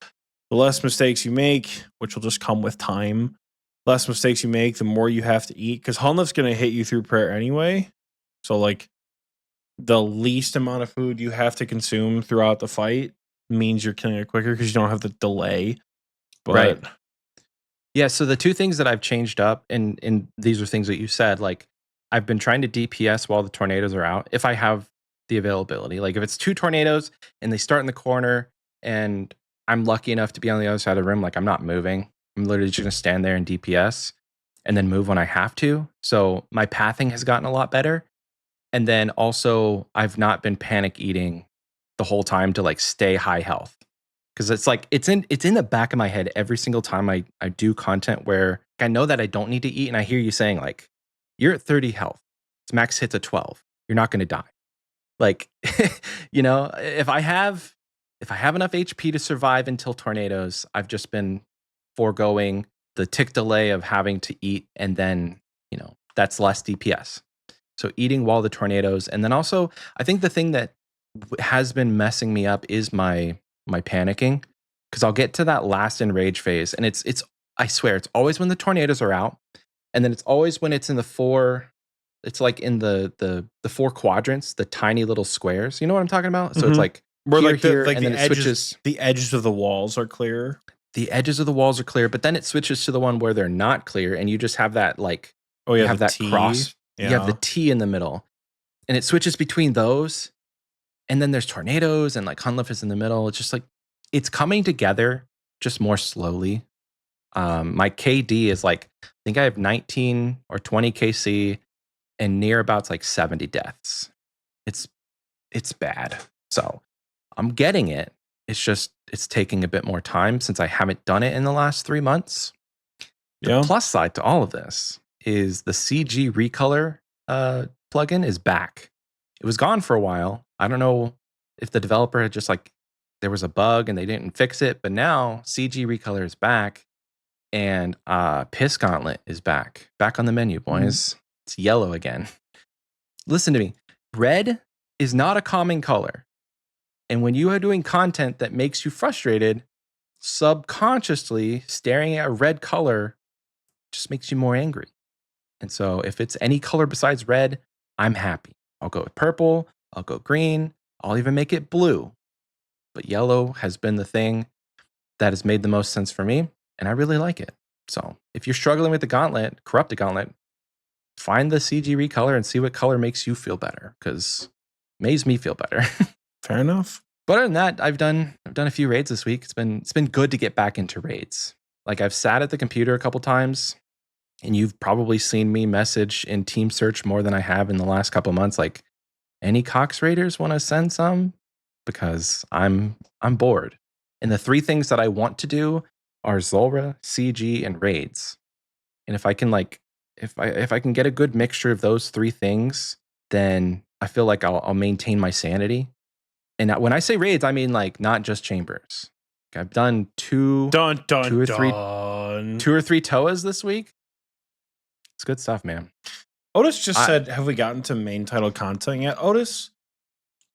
the less mistakes you make, which will just come with time, less mistakes you make, the more you have to eat. Because Hunlif's going to hit you through prayer anyway. So like the least amount of food you have to consume throughout the fight means you're killing it quicker because you don't have the delay. But yeah, so the 2 things that I've changed up, and these are things that you said, like I've been trying to DPS while the tornadoes are out if I have the availability. Like if it's 2 tornadoes and they start in the corner and I'm lucky enough to be on the other side of the room, like I'm not moving. I'm literally just going to stand there and DPS and then move when I have to. So my pathing has gotten a lot better. And then also I've not been panic eating the whole time to like stay high health. Because it's like it's in the back of my head every single time I do content where I know that I don't need to eat, and I hear you saying like, you're at 30 health. Its max hits at 12. You're not gonna die. Like, you know, if I have enough HP to survive until tornadoes, I've just been foregoing the tick delay of having to eat, and then, you know, that's less DPS. So eating while the tornadoes, and then also I think the thing that has been messing me up is my panicking, because I'll get to that last enrage phase, and it's I swear it's always when the tornadoes are out, and then it's always when it's in the 4. It's like in the 4 quadrants, the tiny little squares. You know what I'm talking about? So it's like where here, like the, here, like and the then it edges, switches. The edges of the walls are clear. The edges of the walls are clear, but then it switches to the one where they're not clear, and you just have that like you have that T. cross. You have the T in the middle, and it switches between those. And then there's tornadoes, and like Hunlif is in the middle. It's just like it's coming together just more slowly. My KD is like, I think I have 19 or 20 KC and near about's like 70 deaths. It's bad. So I'm getting it. It's just it's taking a bit more time since I haven't done it in the last 3 months. The plus side to all of this is the CG recolor plugin is back. It was gone for a while. I don't know if the developer had just like, there was a bug and they didn't fix it, but now CG recolor is back, and Piss Gauntlet is back on the menu, boys. It's yellow again. Listen to me. Red is not a common color. And when you are doing content that makes you frustrated, subconsciously staring at a red color just makes you more angry. And so if it's any color besides red, I'm happy. I'll go with purple, I'll go green, I'll even make it blue. But yellow has been the thing that has made the most sense for me, and I really like it. So if you're struggling with the gauntlet, corrupted gauntlet, find the CG recolor and see what color makes you feel better, because it makes me feel better. Fair enough. But other than that, I've done a few raids this week. It's been good to get back into raids. Like I've sat at the computer a couple times, and you've probably seen me message in Team Search more than I have in the last couple months. Like, any Cox Raiders want to send some? Because I'm bored. And the 3 things that I want to do are Zulrah, CG, and raids. And if I can if I can get a good mixture of those 3 things, then I feel like I'll maintain my sanity. And when I say raids, I mean like not just chambers. I've done 2 or 3 TOAs this week. It's good stuff, man. Otis just said, have we gotten to main title content yet? Otis,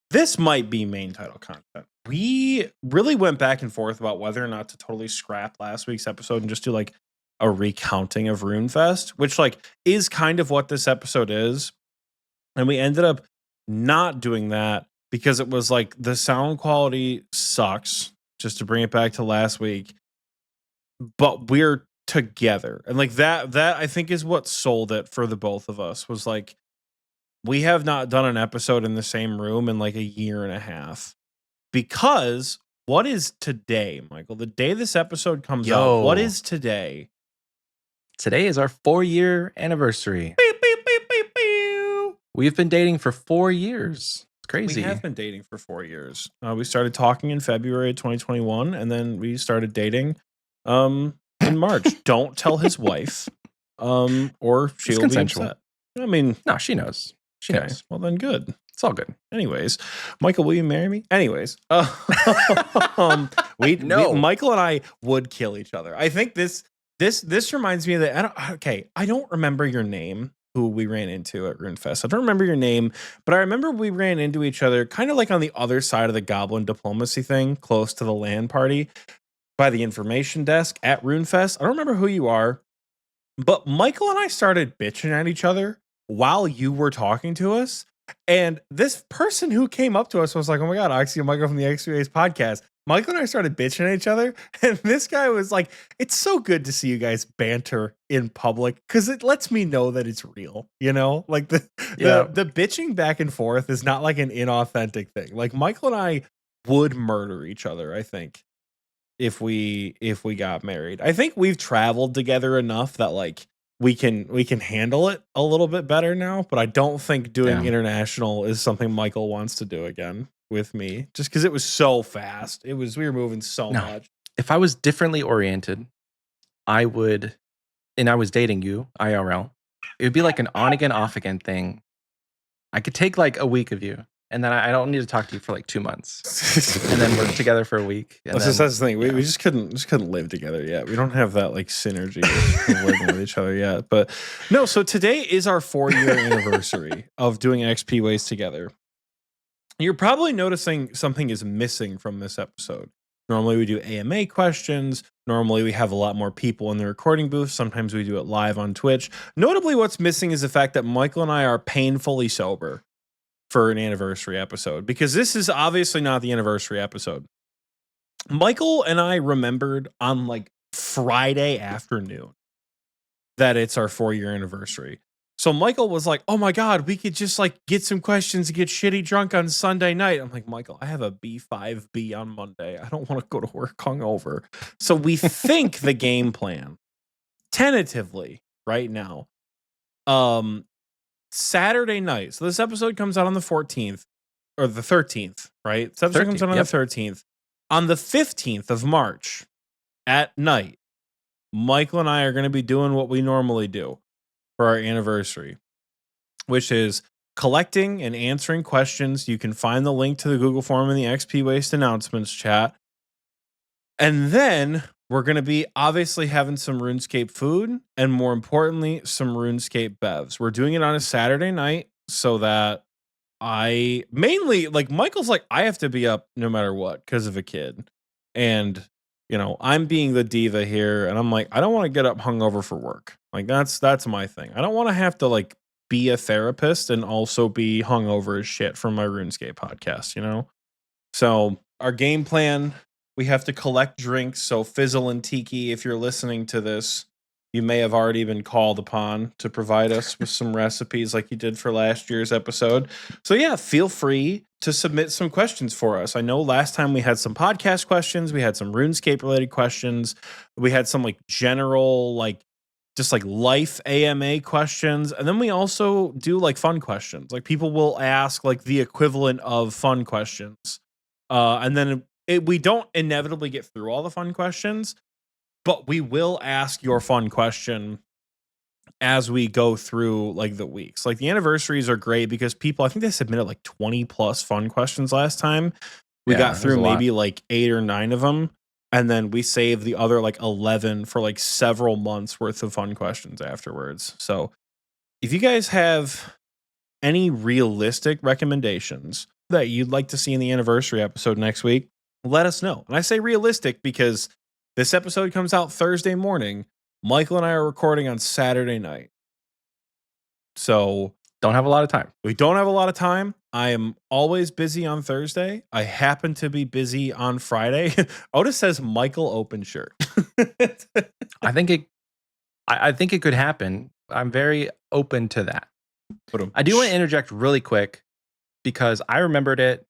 this might be main title content. We really went back and forth about whether or not to totally scrap last week's episode and just do like a recounting of Runefest, which like is kind of what this episode is. And we ended up not doing that because it was like the sound quality sucks, just to bring it back to last week. But we're together. And like that I think is what sold it for the both of us, was like, we have not done an episode in the same room in like a year and a half. Because what is today, Michael? The day this episode comes out, what is today? Today is our 4-year anniversary. Beep, beep, beep, beep, beep. We've been dating for 4 years. It's crazy. We have been dating for 4 years. We started talking in February 2021, and then we started dating in March. Don't tell his wife, or she'll be upset. I mean, no, she knows. She knows. Well, then good. It's all good. Anyways, Michael, will you marry me? Anyways, Michael and I would kill each other. I think this reminds me of that. I don't remember your name, who we ran into at Runefest. I don't remember your name, but I remember we ran into each other kind of like on the other side of the goblin diplomacy thing, close to the LAN party, by the information desk at Runefest. I don't remember who you are, but Michael and I started bitching at each other while you were talking to us. And this person who came up to us was like, "Oh my God, Oxie and Michael from the Xpwaste podcast." Michael and I started bitching at each other. And this guy was like, "It's so good to see you guys banter in public because it lets me know that it's real." You know, like the bitching back and forth is not like an inauthentic thing. Like Michael and I would murder each other, I think, if we got married. I think we've traveled together enough that like we can handle it a little bit better now, but I don't think doing international is something Michael wants to do again with me, just because it was so fast. We were moving so much. If I was differently oriented, I would, and I was dating you, IRL, it would be like an on again, off again thing. I could take like a week of you, and then I don't need to talk to you for like 2 months, and then we're together for a week. And that's the thing. We just couldn't live together yet. We don't have that like synergy of living with each other yet. But no. So today is our 4-year anniversary of doing Xpwaste together. You're probably noticing something is missing from this episode. Normally we do AMA questions. Normally we have a lot more people in the recording booth. Sometimes we do it live on Twitch. Notably, what's missing is the fact that Michael and I are painfully sober for an anniversary episode, because this is obviously not the anniversary episode. Michael and I remembered on like Friday afternoon that it's our 4-year anniversary. So Michael was like, "Oh my God, we could just like get some questions and get shitty drunk on Sunday night." I'm like, "Michael, I have a B5B on Monday. I don't want to go to work hungover." So we think the game plan, tentatively right now, Saturday night. So this episode comes out on the 14th or the 13th, right? This episode comes out on the 13th. On the 15th of March at night, Michael and I are going to be doing what we normally do for our anniversary, which is collecting and answering questions. You can find the link to the Google form in the Xpwaste announcements chat. And then we're going to be obviously having some RuneScape food, and more importantly, some RuneScape bevs. We're doing it on a Saturday night so that Michael's like, I have to be up no matter what because of a kid. And, you know, I'm being the diva here, and I'm like, I don't want to get up hungover for work. Like that's my thing. I don't want to have to like be a therapist and also be hungover as shit from my RuneScape podcast, you know? So our game plan, we have to collect drinks. So Fizzle and Tiki, if you're listening to this, you may have already been called upon to provide us with some recipes like you did for last year's episode. So yeah, feel free to submit some questions for us. I know last time we had some podcast questions, we had some RuneScape related questions, we had some like general like just like life AMA questions, and then we also do like fun questions. Like people will ask like the equivalent of fun questions, and then we don't inevitably get through all the fun questions, but we will ask your fun question as we go through like the weeks. Like the anniversaries are great because people, I think they submitted like 20 plus fun questions last time. We got through maybe like 8 or 9 of them. And then we saved the other like 11 for like several months worth of fun questions afterwards. So if you guys have any realistic recommendations that you'd like to see in the anniversary episode next week, let us know. And I say realistic because this episode comes out Thursday morning. Michael and I are recording on Saturday night. So Don't have a lot of time. we don't have a lot of time. I am always busy on Thursday. I happen to be busy on Friday. Otis says Michael open shirt. I think it could happen. I'm very open to that. I do want to interject really quick because I remembered it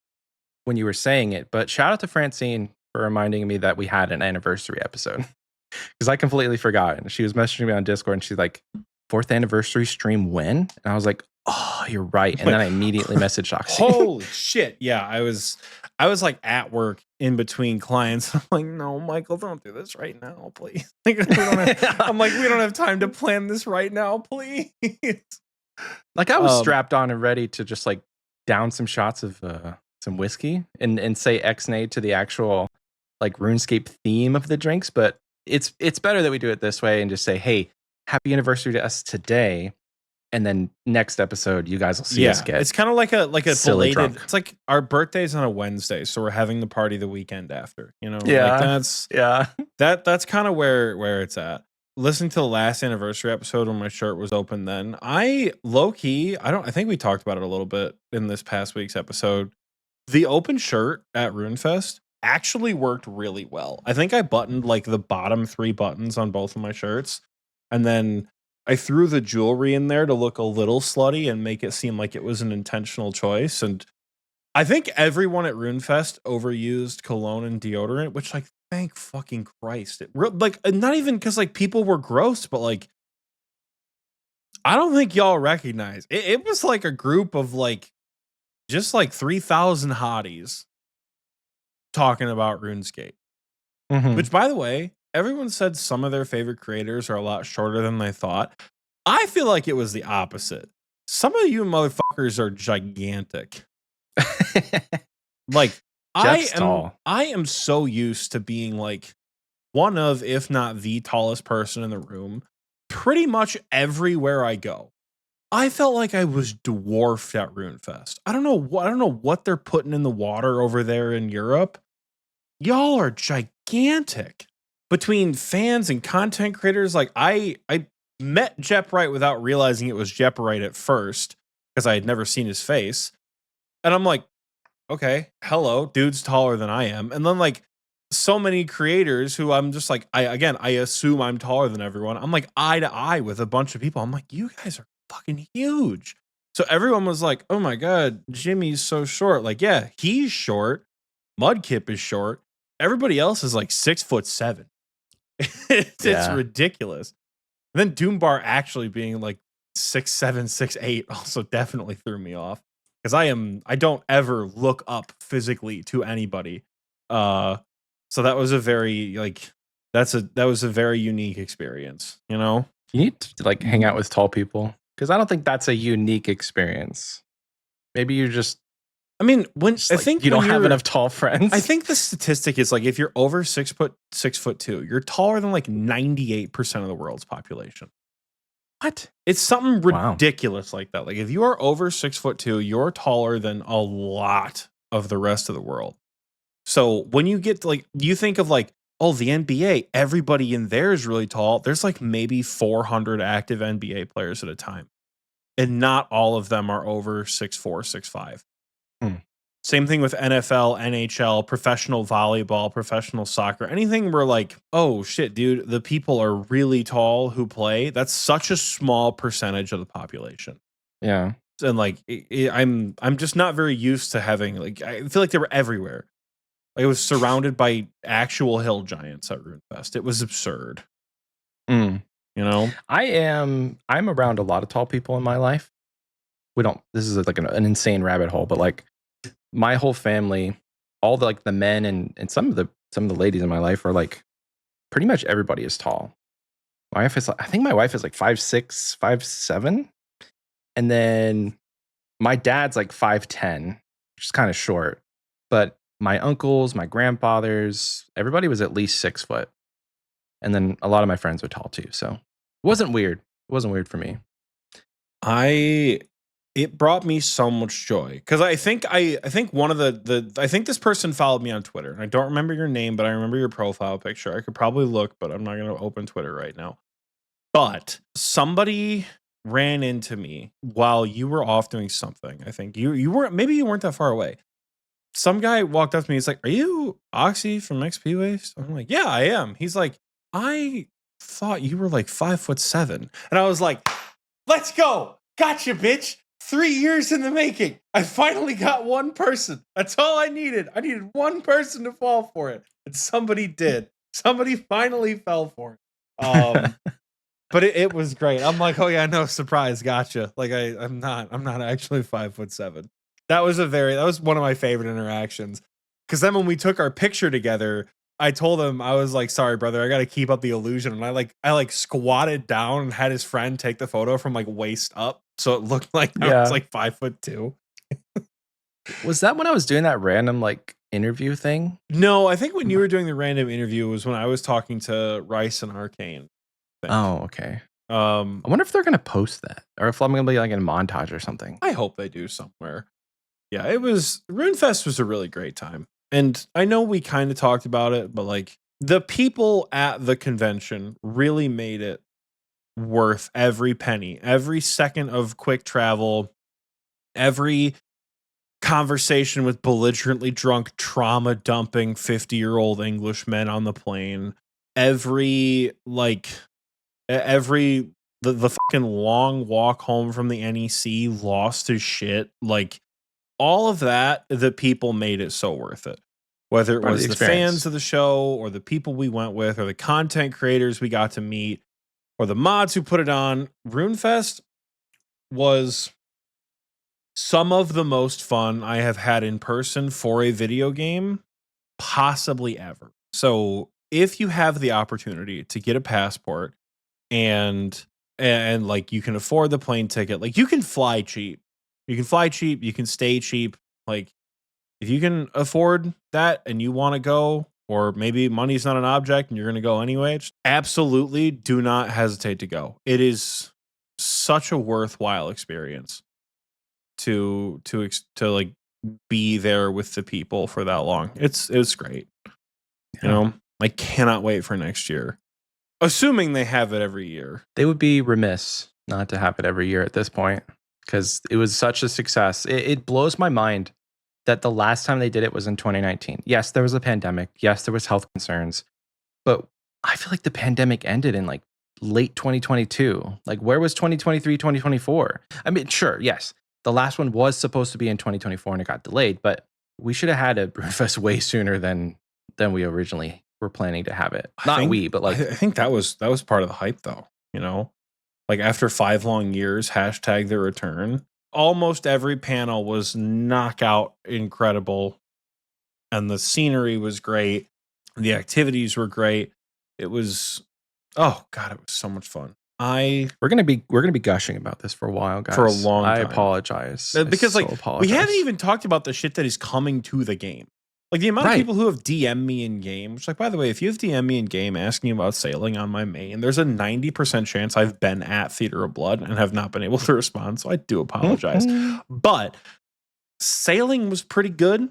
when you were saying it, but shout out to Francine for reminding me that we had an anniversary episode because I completely forgot. And she was messaging me on Discord and she's like, 4th anniversary stream when? And I was like, oh, you're right. And then I immediately messaged Oxie. Holy shit. Yeah, I was like at work in between clients. I'm like, no, Michael, don't do this right now, please. I'm like, we don't have time to plan this right now, please. Like I was strapped on and ready to just like down some shots of some whiskey and say X-nay to the actual like RuneScape theme of the drinks, but it's better that we do it this way and just say, hey, happy anniversary to us today. And then next episode, you guys will see us get. It's kind of like a belated. Drunk. It's like our birthday's on a Wednesday, so we're having the party the weekend after. You know, Yeah, like that's kind of where it's at. Listening to the last anniversary episode when my shirt was open, then I low key, I think we talked about it a little bit in this past week's episode. The open shirt at Runefest actually worked really well. I think I buttoned like the bottom 3 buttons on both of my shirts, and then I threw the jewelry in there to look a little slutty and make it seem like it was an intentional choice. And I think everyone at Runefest overused cologne and deodorant, which like, thank fucking Christ. Like, not even because like people were gross, but like, I don't think y'all recognize. It was like a group of like, just like 3,000 hotties talking about RuneScape. Which, by the way, everyone said some of their favorite creators are a lot shorter than they thought. I feel like it was the opposite. Some of you motherfuckers are gigantic. Like, I am so used to being like one of, if not the tallest person in the room, pretty much everywhere I go. I felt like I was dwarfed at Runefest. I don't know what they're putting in the water over there in Europe. Y'all are gigantic. Between fans and content creators, like I met Jep Wright without realizing it was Jep Wright at first because I had never seen his face. And I'm like, okay, hello, dude's taller than I am. And then like so many creators who I'm just like, I assume I'm taller than everyone. I'm like eye to eye with a bunch of people. I'm like, you guys are fucking huge. So everyone was like, oh my God, Jimmy's so short. Like, yeah, he's short. Mudkip is short. Everybody else is like 6'7". It's ridiculous. And then Doombar actually being like 6'7", 6'8" also definitely threw me off because I don't ever look up physically to anybody. So that was a very like that was a very unique experience, you know? You need to like hang out with tall people because I don't think that's a unique experience. Maybe you're just I mean, I think you don't have enough tall friends. I think the statistic is like if you're over 6'2", you're taller than like 98% of the world's population. What? It's something ridiculous like that. Like if you are over 6'2", you're taller than a lot of the rest of the world. So when you get to like, you think of like, oh, the NBA, everybody in there is really tall. There's like maybe 400 active NBA players at a time. And not all of them are over 6'4", 6'5". Same thing with NFL, NHL, professional volleyball, professional soccer, anything where like, oh shit, dude, the people are really tall who play. That's such a small percentage of the population. Yeah. And like, I'm just not very used to having like, I feel like they were everywhere. Like it was surrounded by actual hill giants at Runefest. It was absurd. You know, I'm around a lot of tall people in my life. This is like an insane rabbit hole, but like my whole family, all the like the men and some of the ladies in my life are like pretty much everybody is tall. I think my wife is like 5'6", 5'7", and then my dad's like 5'10", which is kind of short. But my uncles, my grandfathers, everybody was at least 6 foot, and then a lot of my friends were tall too. So it wasn't weird. It wasn't weird for me. it brought me so much joy because I think one of I think this person followed me on Twitter, and I don't remember your name, but I remember your profile picture. I could probably look, but I'm not going to open Twitter right now. But somebody ran into me while you were off doing something. I think you weren't, maybe you weren't that far away. Some guy walked up to me. He's like, "Are you Oxie from Xpwaste?" I'm like, "Yeah, I am." He's like, "I thought you were like 5'7", and I was like, "Let's go, gotcha, bitch." 3 years in the making. I finally got one person. That's all I needed. I needed one person to fall for it, and somebody did. Somebody finally fell for it. But it was great. I'm like, "Oh yeah, no surprise, gotcha." Like I'm not actually 5'7". That was one of my favorite interactions. Because then when we took our picture together, I told him, I was like, "Sorry, brother, I got to keep up the illusion." And I squatted down and had his friend take the photo from like waist up, so it looked like I was like 5'2". Was that when I was doing that random like interview thing? No, I think when you were doing the random interview was when I was talking to Rice and Arcane. Oh, okay. I wonder if they're gonna post that, or if I'm gonna be like in a montage or something. I hope they do somewhere. Yeah, Runefest was a really great time. And I know we kind of talked about it, but like the people at the convention really made it worth every penny, every second of quick travel, every conversation with belligerently drunk, trauma dumping 50-year-old Englishmen on the plane, every the fucking long walk home from the NEC lost his shit, like all of that, the people made it so worth it. Whether it was the fans of the show or the people we went with or the content creators we got to meet or the mods who put it on, Runefest was some of the most fun I have had in person for a video game possibly ever. So if you have the opportunity to get a passport and like you can afford the plane ticket, like you can fly cheap. You can fly cheap, you can stay cheap. Like if you can afford that and you want to go, or maybe money's not an object and you're going to go anyway, just absolutely do not hesitate to go. It is such a worthwhile experience to like be there with the people for that long. It's great. Yeah. You know, I cannot wait for next year. Assuming they have it every year. They would be remiss not to have it every year at this point, because it was such a success. It blows my mind that the last time they did it was in 2019. Yes, there was a pandemic. Yes, there was health concerns. But I feel like the pandemic ended in like late 2022. Like where was 2023, 2024? I mean, sure, yes. The last one was supposed to be in 2024 and it got delayed, but we should have had a Runefest way sooner than we originally were planning to have it. But like I think that was part of the hype though, you know? Like after 5 long years, hashtag the return. Almost every panel was knockout incredible. And the scenery was great. The activities were great. It was, oh God, it was so much fun. We're gonna be gushing about this for a while, guys. For a long time. I apologize. Because we haven't even talked about the shit that is coming to the game. Like the amount of people who have DM'd me in game, which like, by the way, if you have DM'd me in game asking about sailing on my main, there's a 90% chance I've been at Theater of Blood and have not been able to respond. So I do apologize. But sailing was pretty good.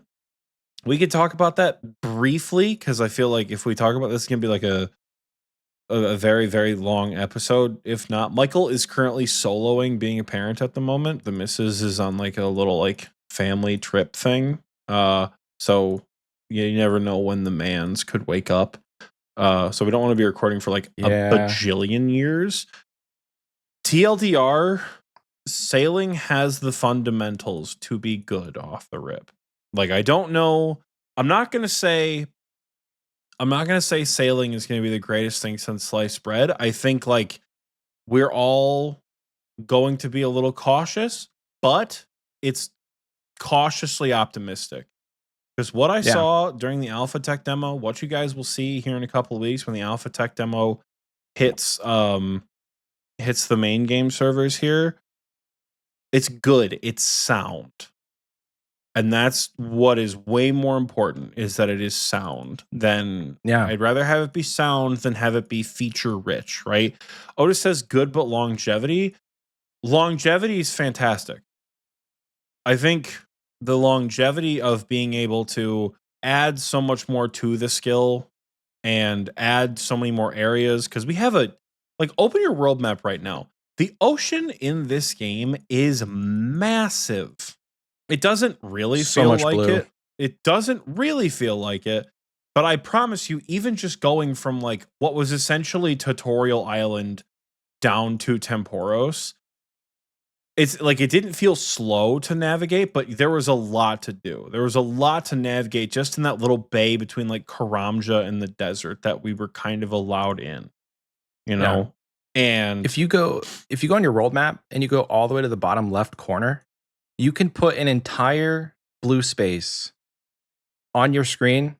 We could talk about that briefly because I feel like if we talk about this, it's going to be like a very, very long episode. If not, Michael is currently soloing being a parent at the moment. The missus is on like a little like family trip thing. So you never know when the mans could wake up. So we don't want to be recording for like a bajillion years. TLDR, sailing has the fundamentals to be good off the rip. Like I don't know. I'm not gonna say sailing is gonna be the greatest thing since sliced bread. I think like we're all going to be a little cautious, but it's cautiously optimistic. Because what I saw during the alpha tech demo, what you guys will see here in a couple of weeks when the alpha tech demo hits the main game servers here, it's good. It's sound. And that's what is way more important, is that it is sound than I'd rather have it be sound than have it be feature rich, right? Otis says good, but longevity. Longevity is fantastic. I think the longevity of being able to add so much more to the skill and add so many more areas, because we have open your world map right now. The ocean in this game is massive. It doesn't really So feel much like blue. it. It doesn't really feel like it. But I promise you, even just going from like what was essentially Tutorial Island down to Temporos, it's like it didn't feel slow to navigate, but there was a lot to do. There was a lot to navigate just in that little bay between like Karamja and the desert that we were kind of allowed in, you Yeah. know? And If you go on your world map and you go all the way to the bottom left corner, you can put an entire blue space on your screen,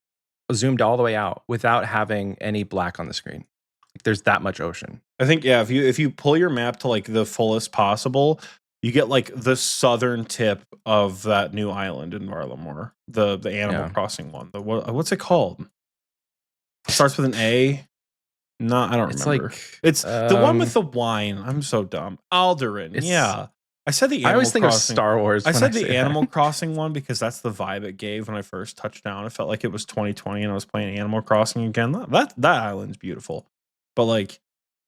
zoomed all the way out without having any black on the screen. Like, there's that much ocean. I think, yeah, if you pull your map to like the fullest possible, you get like the southern tip of that new island in Varlamore, the Animal Yeah. Crossing one. What's it called? It starts with an A. No, I don't It's remember. like It's the one with the wine. I'm so dumb. Alderaan. it's Yeah. I said the I Animal always think of Crossing. Star Wars I when said say the that. Animal Crossing one because that's the vibe it gave when I first touched down. It felt like it was 2020 and I was playing Animal Crossing again. That island's beautiful. But like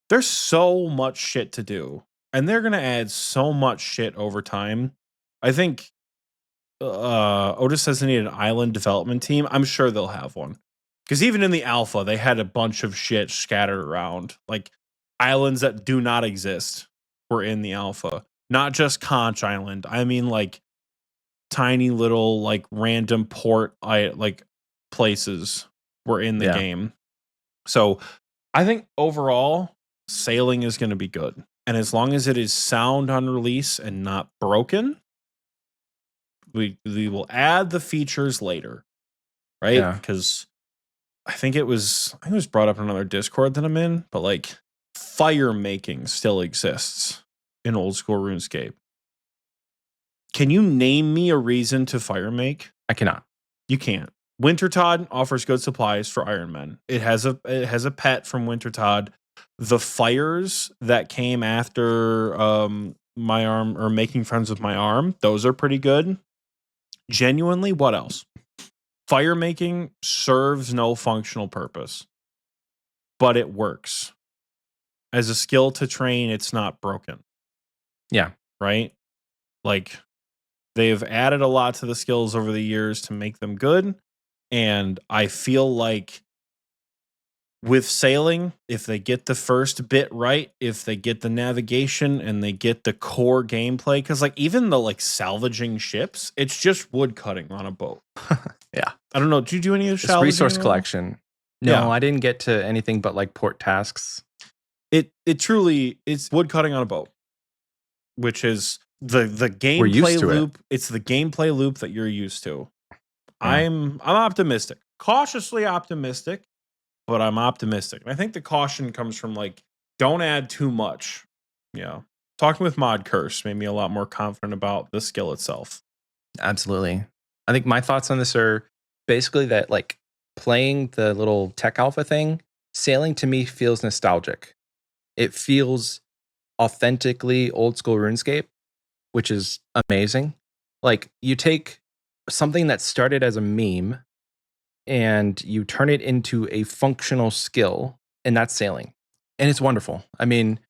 there's so much shit to do. And they're gonna add so much shit over time. I think Otis says they need an island development team. I'm sure they'll have one. Because even in the alpha, they had a bunch of shit scattered around. Like islands that do not exist were in the alpha. Not just Conch Island. I mean like tiny little like random port like places were in the Yeah. game. So I think overall sailing is going to be good. And as long as it is sound on release and not broken, we will add the features later. Right? Yeah. Because I think it was brought up in another Discord that I'm in, but like fire making still exists in old school RuneScape. Can you name me a reason to fire make? I cannot. You can't. Wintertodd offers good supplies for Iron Men. It has a pet from Wintertodd. The fires that came after my arm or making friends with my arm, those are pretty good. Genuinely, what else? Fire making serves no functional purpose, but it works. As a skill to train, it's not broken. Yeah. Right? Like they've added a lot to the skills over the years to make them good. And I feel like with sailing, if they get the first bit right, if they get the navigation and they get the core gameplay, because like even the like salvaging ships, it's just wood cutting on a boat. Yeah. I don't know. Did you do any of the It's salvaging? resource at all? collection. No, Yeah. I didn't get to anything but like port tasks. It truly it's wood cutting on a boat, which is the We're used gameplay to it. loop. It's the gameplay loop that you're used to. Yeah. I'm optimistic, cautiously optimistic, but I'm optimistic. And I think the caution comes from like, don't add too much. Yeah. Talking with Mod Curse made me a lot more confident about the skill itself. Absolutely. I think my thoughts on this are basically that like playing the little tech alpha thing, sailing to me feels nostalgic. It feels authentically old school RuneScape, which is amazing. Like you take something that started as a meme and you turn it into a functional skill, and that's sailing. And it's wonderful. I mean,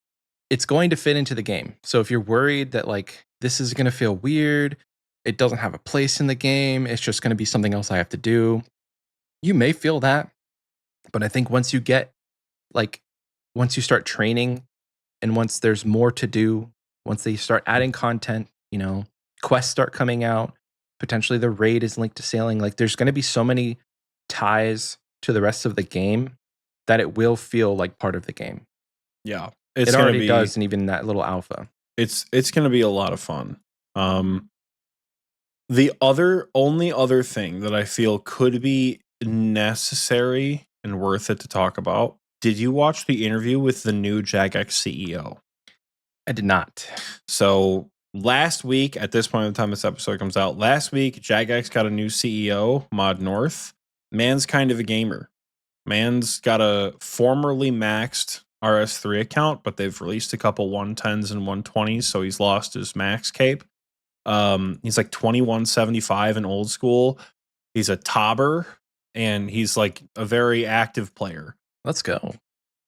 it's going to fit into the game. So if you're worried that like this is going to feel weird, it doesn't have a place in the game, it's just going to be something else I have to do, you may feel that. But I think once you start training and once there's more to do, once they start adding content, quests start coming out, potentially the raid is linked to sailing, like there's going to be so many ties to the rest of the game that it will feel like part of the game. Yeah. It already does, and even that little alpha. It's going to be a lot of fun. The only other thing that I feel could be necessary and worth it to talk about. Did you watch the interview with the new Jagex CEO? I did not. So last week, at this point in the time this episode comes out, last week, Jagex got a new CEO, Mod North. Man's kind of a gamer. Man's got a formerly maxed RS3 account, but they've released a couple 110s and 120s, so he's lost his max cape. He's like 2175 in old school. He's a tobber, and he's like a very active player. Let's go.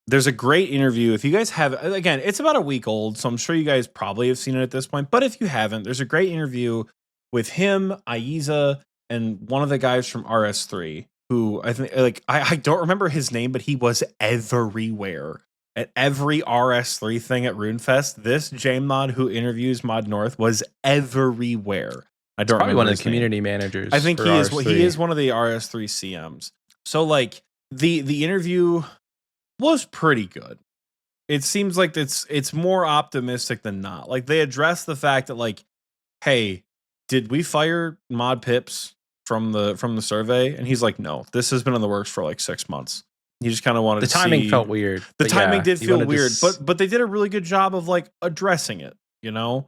There's a great interview. If you guys have, again, it's about a week old, so I'm sure you guys probably have seen it at this point. But if you haven't, there's a great interview with him, Aiza, and one of the guys from RS3, who I think, like, I don't remember his name, but he was everywhere at every RS3 thing at Runefest. This JMod who interviews Mod North was everywhere. I don't Probably remember one of his the name. community managers. I think for he is. RS3. He is one of the RS3 CMs. So like the interview was pretty good. It seems like it's more optimistic than not. Like they address the fact that like, hey, did we fire Mod Pips from the survey? And he's like, no, this has been in the works for like 6 months. He just kind of wanted The to timing see. felt weird. The but timing yeah, did you feel wanted to weird, but they did a really good job of like addressing it, you know?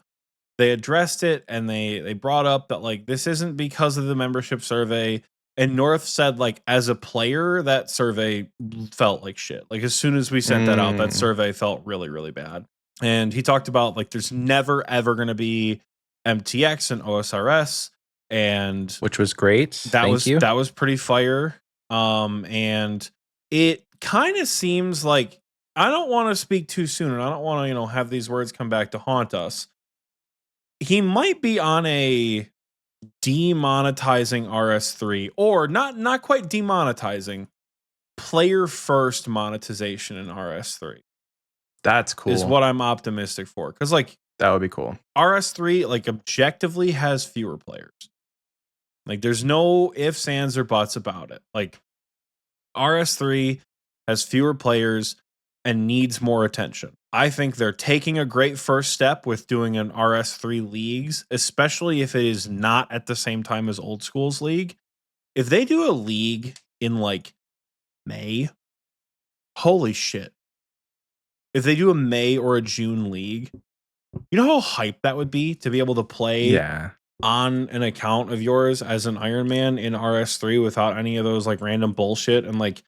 They addressed it, and they brought up that like this isn't because of the membership survey. And North said like as a player, that survey felt like shit. Like as soon as we sent that out, that survey felt really, really bad. And he talked about like there's never ever gonna be MTX and OSRS, and which was great. that Thank you. that was pretty fire. And it kind of seems like I don't want to speak too soon, and I don't want to, have these words come back to haunt us. He might be on a demonetizing RS3, or not quite demonetizing, player first monetization in RS3. That's cool. Is what I'm optimistic for, because like that would be cool. RS3 like objectively has fewer players. Like there's no ifs, ands, or buts about it. Like RS3 has fewer players and needs more attention. I think they're taking a great first step with doing an RS3 leagues, especially if it is not at the same time as Old School's league. If they do a league in like May, holy shit. If they do a May or a June league, you know how hype that would be to be able to play on an account of yours as an Iron Man in RS3 without any of those like random bullshit, and like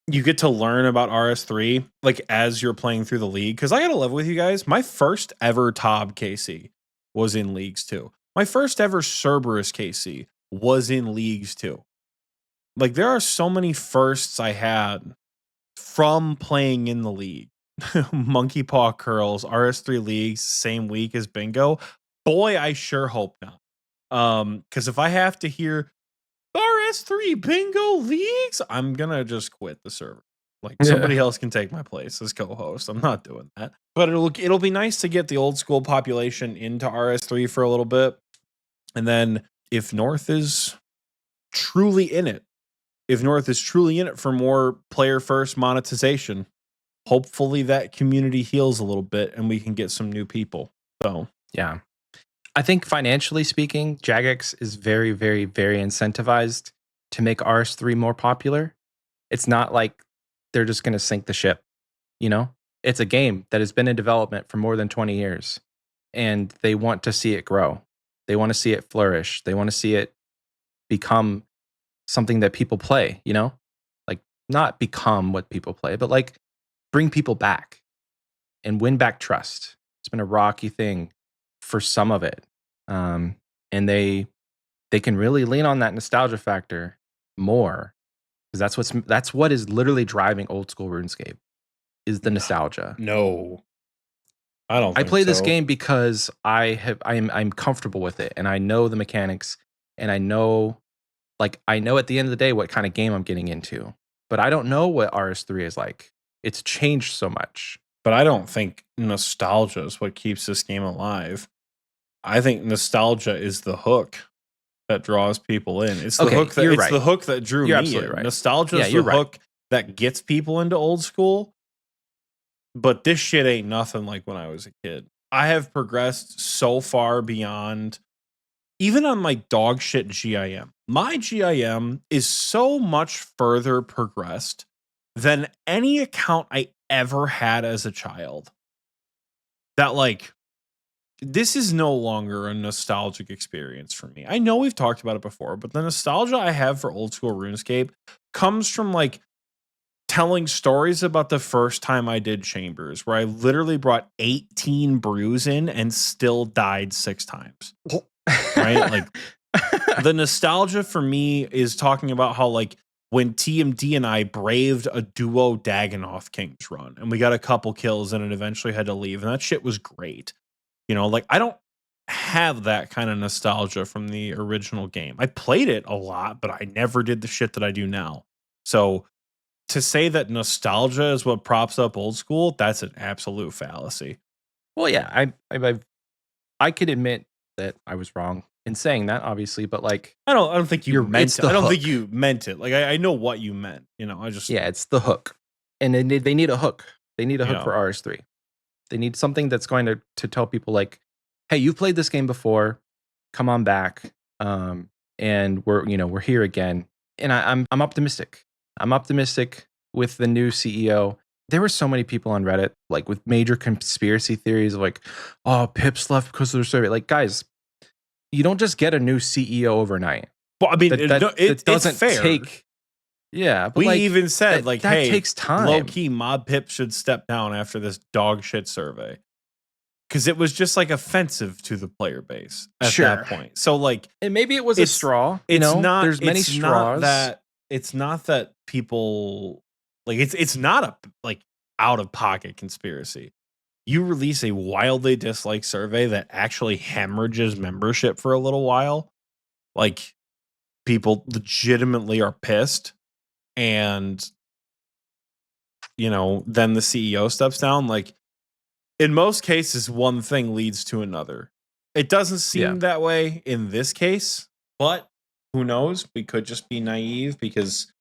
you get to learn about RS3 like as you're playing through the league. Because I gotta live with you guys. My first ever Tob KC was in Leagues 2. My first ever Cerberus KC was in Leagues 2. Like there are so many firsts I had from playing in the league. Monkey Paw Curls, RS3 Leagues, same week as Bingo. Boy, I sure hope not. Because if I have to hear RS3 Bingo Leagues, I'm gonna just quit the server. Like somebody else can take my place as co-host. I'm not doing that. But it'll be nice to get the old school population into RS3 for a little bit. And then if North is truly in it, for more player first monetization, hopefully that community heals a little bit and we can get some new people. So yeah. I think financially speaking, Jagex is very, very, very incentivized to make RS3 more popular. It's not like they're just going to sink the ship. It's a game that has been in development for more than 20 years, and they want to see it grow. They want to see it flourish. They want to see it become something that people play, like not become what people play, but like bring people back and win back trust. It's been a rocky thing for some of it, and they can really lean on that nostalgia factor more, because that's what is literally driving old school RuneScape is the nostalgia. No, I don't. I play this game because I'm comfortable with it, and I know the mechanics, and I know at the end of the day what kind of game I'm getting into. But I don't know what RS3 is like. It's changed so much. But I don't think nostalgia is what keeps this game alive. I think nostalgia is the hook that draws people in. It's the hook that the hook that drew me in. Right. Nostalgia is the hook that gets people into old school. But this shit ain't nothing like when I was a kid. I have progressed so far beyond even on my dog shit GIM. My GIM is so much further progressed than any account I ever had as a child. That like this is no longer a nostalgic experience for me. I know we've talked about it before, but the nostalgia I have for old school RuneScape comes from like telling stories about the first time I did Chambers, where I literally brought 18 brews in and still died 6 times. Right? Like, the nostalgia for me is talking about how, like, when TMD and I braved a duo Dagannoth Kings run, and we got a couple kills and it eventually had to leave, and that shit was great. You know, like, I don't have that kind of nostalgia from the original game. I played it a lot, but I never did the shit that I do now. So to say that nostalgia is what props up old school, that's an absolute fallacy. Well, yeah, I could admit that I was wrong in saying that, obviously, but like, I don't think you meant it's it. the I don't think hook. you meant it. Like, I know what you meant. You know, I just Yeah, it's the hook, and they need a hook. They need a hook Yeah. for RS3. They need something that's going to tell people like, hey, you've played this game before, come on back, and we're here again. And I'm optimistic. I'm optimistic with the new CEO. There were so many people on Reddit like with major conspiracy theories of like, oh, Pips left because of their survey. Like, guys, you don't just get a new CEO overnight. Well, I mean, That doesn't it's fair. take. Yeah, but We like, even said that, like, that hey, takes time. low key, Mod Pip should step down after this dog shit survey, because it was just like offensive to the player base at that point. So like, and maybe it was a straw. It's not. There's many straws. It's not that people like. It's not a like out of pocket conspiracy. You release a wildly disliked survey that actually hemorrhages membership for a little while. Like, people legitimately are pissed, and then the CEO steps down. Like, in most cases, one thing leads to another. It doesn't seem that way in this case, but who knows? We could just be naive, because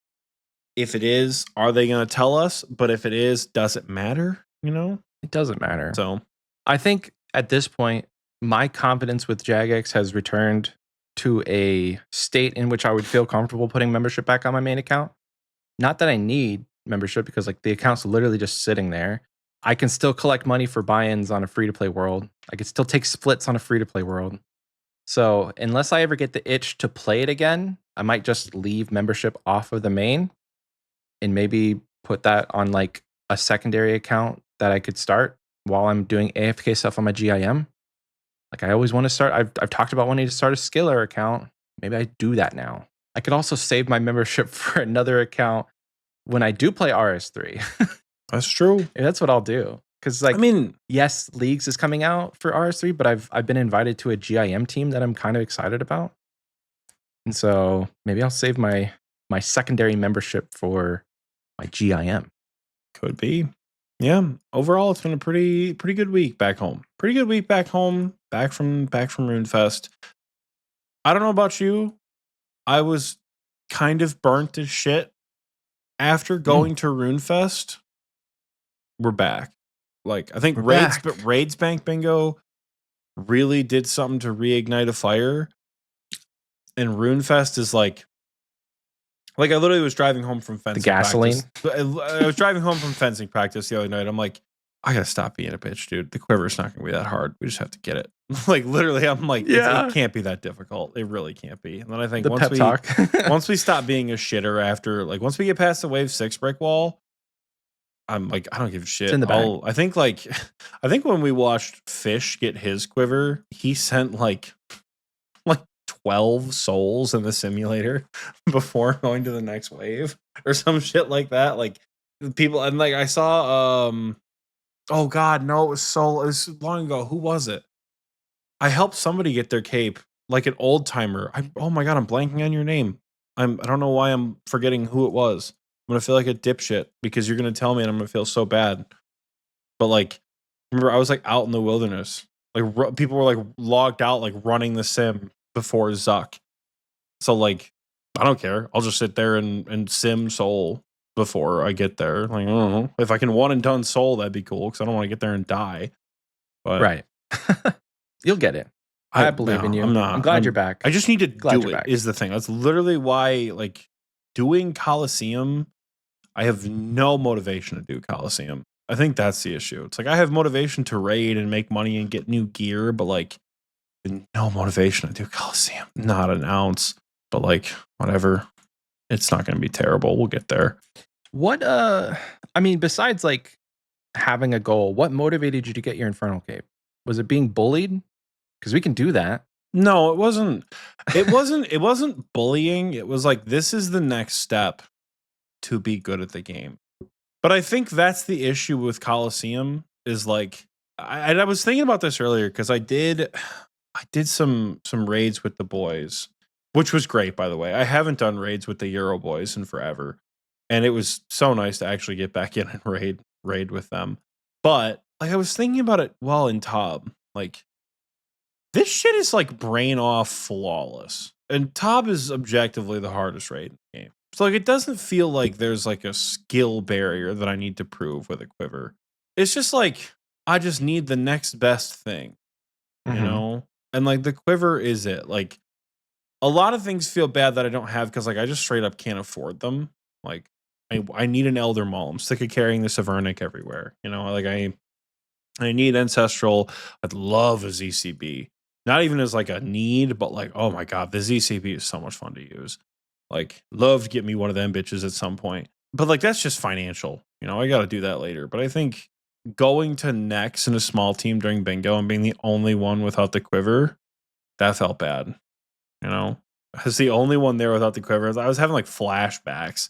if it is, are they going to tell us? But if it is, does it matter? It doesn't matter. So I think at this point, my confidence with Jagex has returned to a state in which I would feel comfortable putting membership back on my main account. Not that I need membership, because like the account's literally just sitting there. I can still collect money for buy-ins on a free-to-play world. I can still take splits on a free-to-play world. So unless I ever get the itch to play it again, I might just leave membership off of the main and maybe put that on like a secondary account that I could start while I'm doing AFK stuff on my GIM. Like, I always want to start. I've talked about wanting to start a Skiller account. Maybe I do that now. I could also save my membership for another account when I do play RS3. That's true. Yeah, that's what I'll do. Because like, I mean, yes, Leagues is coming out for RS3, but I've been invited to a GIM team that I'm kind of excited about. And so maybe I'll save my secondary membership for my GIM. Could be. Yeah. Overall, it's been a pretty good week back home. Pretty good week back home. Back from Runefest. I don't know about you. I was kind of burnt as shit after going to Runefest. We're back. Like, I think Raids Bank Bingo really did something to reignite a fire. And Runefest is like I literally was driving home from fencing gasoline practice. I was driving home from fencing practice the other night. I'm like, I gotta stop being a bitch, dude. The quiver's not gonna be that hard. We just have to get it. Like, literally, I'm like, it can't be that difficult. It really can't be. And then I think once we stop being a shitter after, like, once we get past the wave 6 brick wall, I'm like, I don't give a shit. It's in the bag. I think when we watched Fish get his quiver, he sent like 12 souls in the simulator before going to the next wave or some shit like that. Like, people, and like I saw oh god, no, it was long ago. Who was it? I helped somebody get their cape, like an old timer. Oh my god, I'm blanking on your name. I don't know why I'm forgetting who it was. I'm gonna feel like a dipshit because you're gonna tell me and I'm gonna feel so bad. But like, remember, I was like out in the wilderness. Like, people were like logged out, like running the sim before Zuck. So like, I don't care. I'll just sit there and sim soul before I get there. Like, I don't know. If I can one and done soul, that'd be cool, because I don't want to get there and die. But right. You'll get it. I believe in you. I'm glad you're back. I just need to do it, is the thing. That's literally why, like, doing Coliseum, I have no motivation to do Coliseum. I think that's the issue. It's like, I have motivation to raid and make money and get new gear, but like, no motivation to do Coliseum. Not an ounce. But like, whatever. It's not going to be terrible. We'll get there. What I mean, besides like having a goal, what motivated you to get your Infernal Cape? Was it being bullied? Because we can do that. No, it wasn't. It wasn't bullying. It was like, this is the next step to be good at the game. But I think that's the issue with Coliseum is like, I was thinking about this earlier because I did some raids with the boys, which was great, by the way. I haven't done raids with the Euro boys in forever, and it was so nice to actually get back in and raid with them. But like, I was thinking about it while in Tob, like, this shit is like brain off flawless. And Tob is objectively the hardest raid in the game. So like, it doesn't feel like there's like a skill barrier that I need to prove with a quiver. It's just like, I just need the next best thing, you Mhm. know? And like, the quiver is it. Like, a lot of things feel bad that I don't have because like, I just straight up can't afford them. Like, I need an Elder Maul. I'm sick of carrying the Severnic everywhere. You know, like I need Ancestral. I'd love a ZCB. Not even as like a need, but like, oh my god, the ZCB is so much fun to use. Like, love to get me one of them bitches at some point. But like, that's just financial. You know, I got to do that later. But I think going to next in a small team during bingo and being the only one without the quiver, that felt bad. You know, as the only one there without the quiver, I was having like flashbacks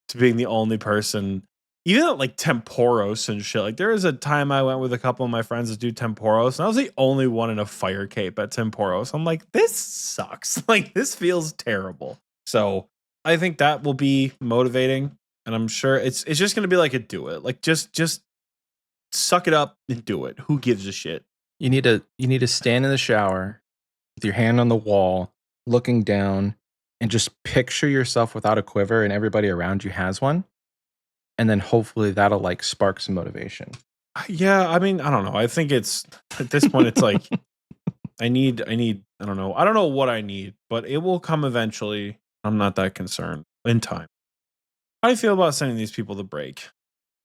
to being the only person, even at like Temporos and shit. Like, there was a time I went with a couple of my friends to do Temporos, and I was the only one in a fire cape at Temporos. I'm like, this sucks. Like, this feels terrible. So I think that will be motivating, and I'm sure it's just gonna be like a do it. Like, just suck it up and do it. Who gives a shit? You need to stand in the shower with your hand on the wall, looking down, and just picture yourself without a quiver and everybody around you has one. And then hopefully that'll like spark some motivation. Yeah, I mean, I don't know. I think it's at this point, it's like I need, I don't know. I don't know what I need, but it will come eventually. I'm not that concerned in time. How do you feel about sending these people the break?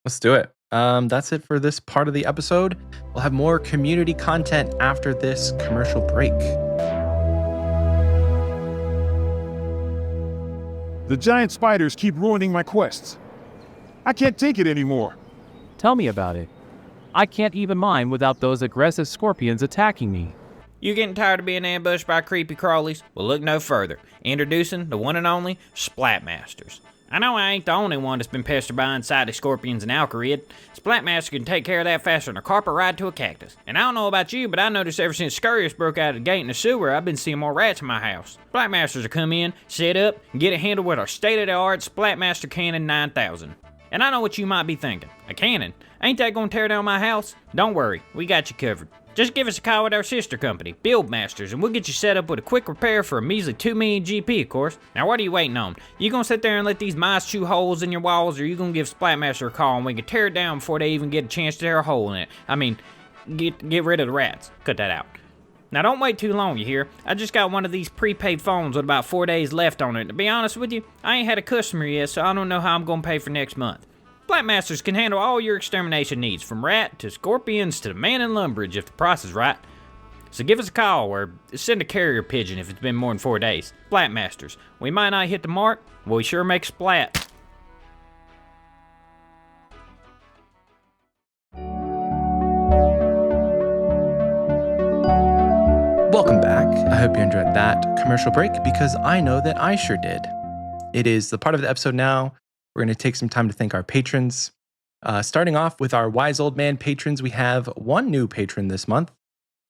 Let's do it. That's it for this part of the episode. We'll have more community content after this commercial break. The giant spiders keep ruining my quests. I can't take it anymore. Tell me about it. I can't even mine without those aggressive scorpions attacking me. You getting tired of being ambushed by creepy crawlies? Well, look no further. Introducing the one and only Splatmasters. I know I ain't the only one that's been pestered by unsightly scorpions and Alcarid. Splatmaster can take care of that faster than a carpet ride to a cactus. And I don't know about you, but I noticed ever since Scurrius broke out of the gate in the sewer, I've been seeing more rats in my house. Splatmasters will come in, set up, and get it handled with our state-of-the-art Splatmaster Cannon 9000. And I know what you might be thinking. A cannon? Ain't that gonna tear down my house? Don't worry, we got you covered. Just give us a call with our sister company, Buildmasters, and we'll get you set up with a quick repair for a measly 2 million GP, of course. Now, what are you waiting on? You gonna sit there and let these mice chew holes in your walls, or you gonna give Splatmaster a call and we can tear it down before they even get a chance to tear a hole in it? I mean, get rid of the rats. Cut that out. Now, don't wait too long, you hear? I just got one of these prepaid phones with about 4 days left on it. To be honest with you, I ain't had a customer yet, so I don't know how I'm gonna pay for next month. Splatmasters can handle all your extermination needs, from rat to scorpions to man and lumberage if the price is right. So give us a call or send a carrier pigeon if it's been more than 4 days. Splatmasters. We might not hit the mark, but we sure make splat. Welcome back. I hope you enjoyed that commercial break because I know that I sure did. It is the part of the episode now. We're going to take some time to thank our patrons. Starting off with our Wise Old Man patrons, we have one new patron this month,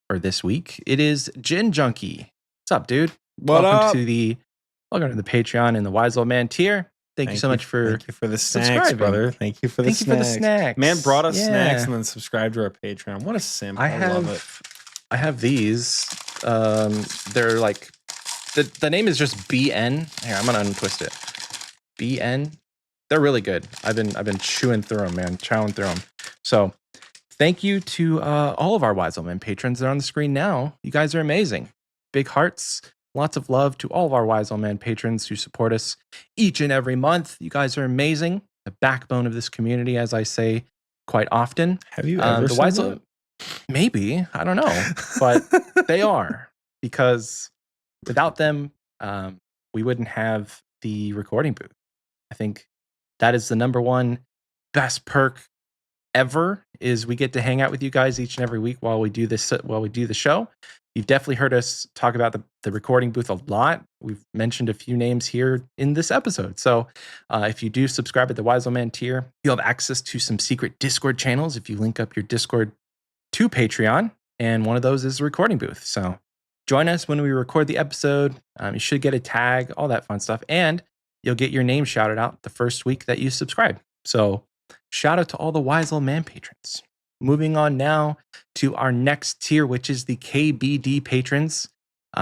or this week. It is Gin Junkie. What's up, dude? Welcome to the Patreon and the Wise Old Man tier. Thank you so much for the snacks, brother. Thank you for the snacks. Man brought us snacks and then subscribed to our Patreon. What a simp. I love it. I have these. They're like the name is just BN. Here, I'm gonna untwist it. BN. They're really good. I've been chewing through them, man, chowing through them. So thank you to all of our Wise Old Man patrons. They're on the screen now. You guys are amazing. Big hearts. Lots of love to all of our Wise Old Man patrons who support us each and every month. You guys are amazing. The backbone of this community, as I say quite often. Have you ever the Wise Old? Maybe. I don't know. But they are. Because without them, we wouldn't have the recording booth. I think That is the number one best perk ever, is we get to hang out with you guys each and every week while we do the show. You've definitely heard us talk about the recording booth a lot. We've mentioned a few names here in this episode. So if you do subscribe at the Wise Old Man tier, you'll have access to some secret Discord channels if you link up your Discord to Patreon. And one of those is the recording booth. So join us when we record the episode. You should get a tag, all that fun stuff. And you'll get your name shouted out the first week that you subscribe. So shout out to all the Wise Old Man patrons. Moving on now to our next tier, which is the KBD patrons.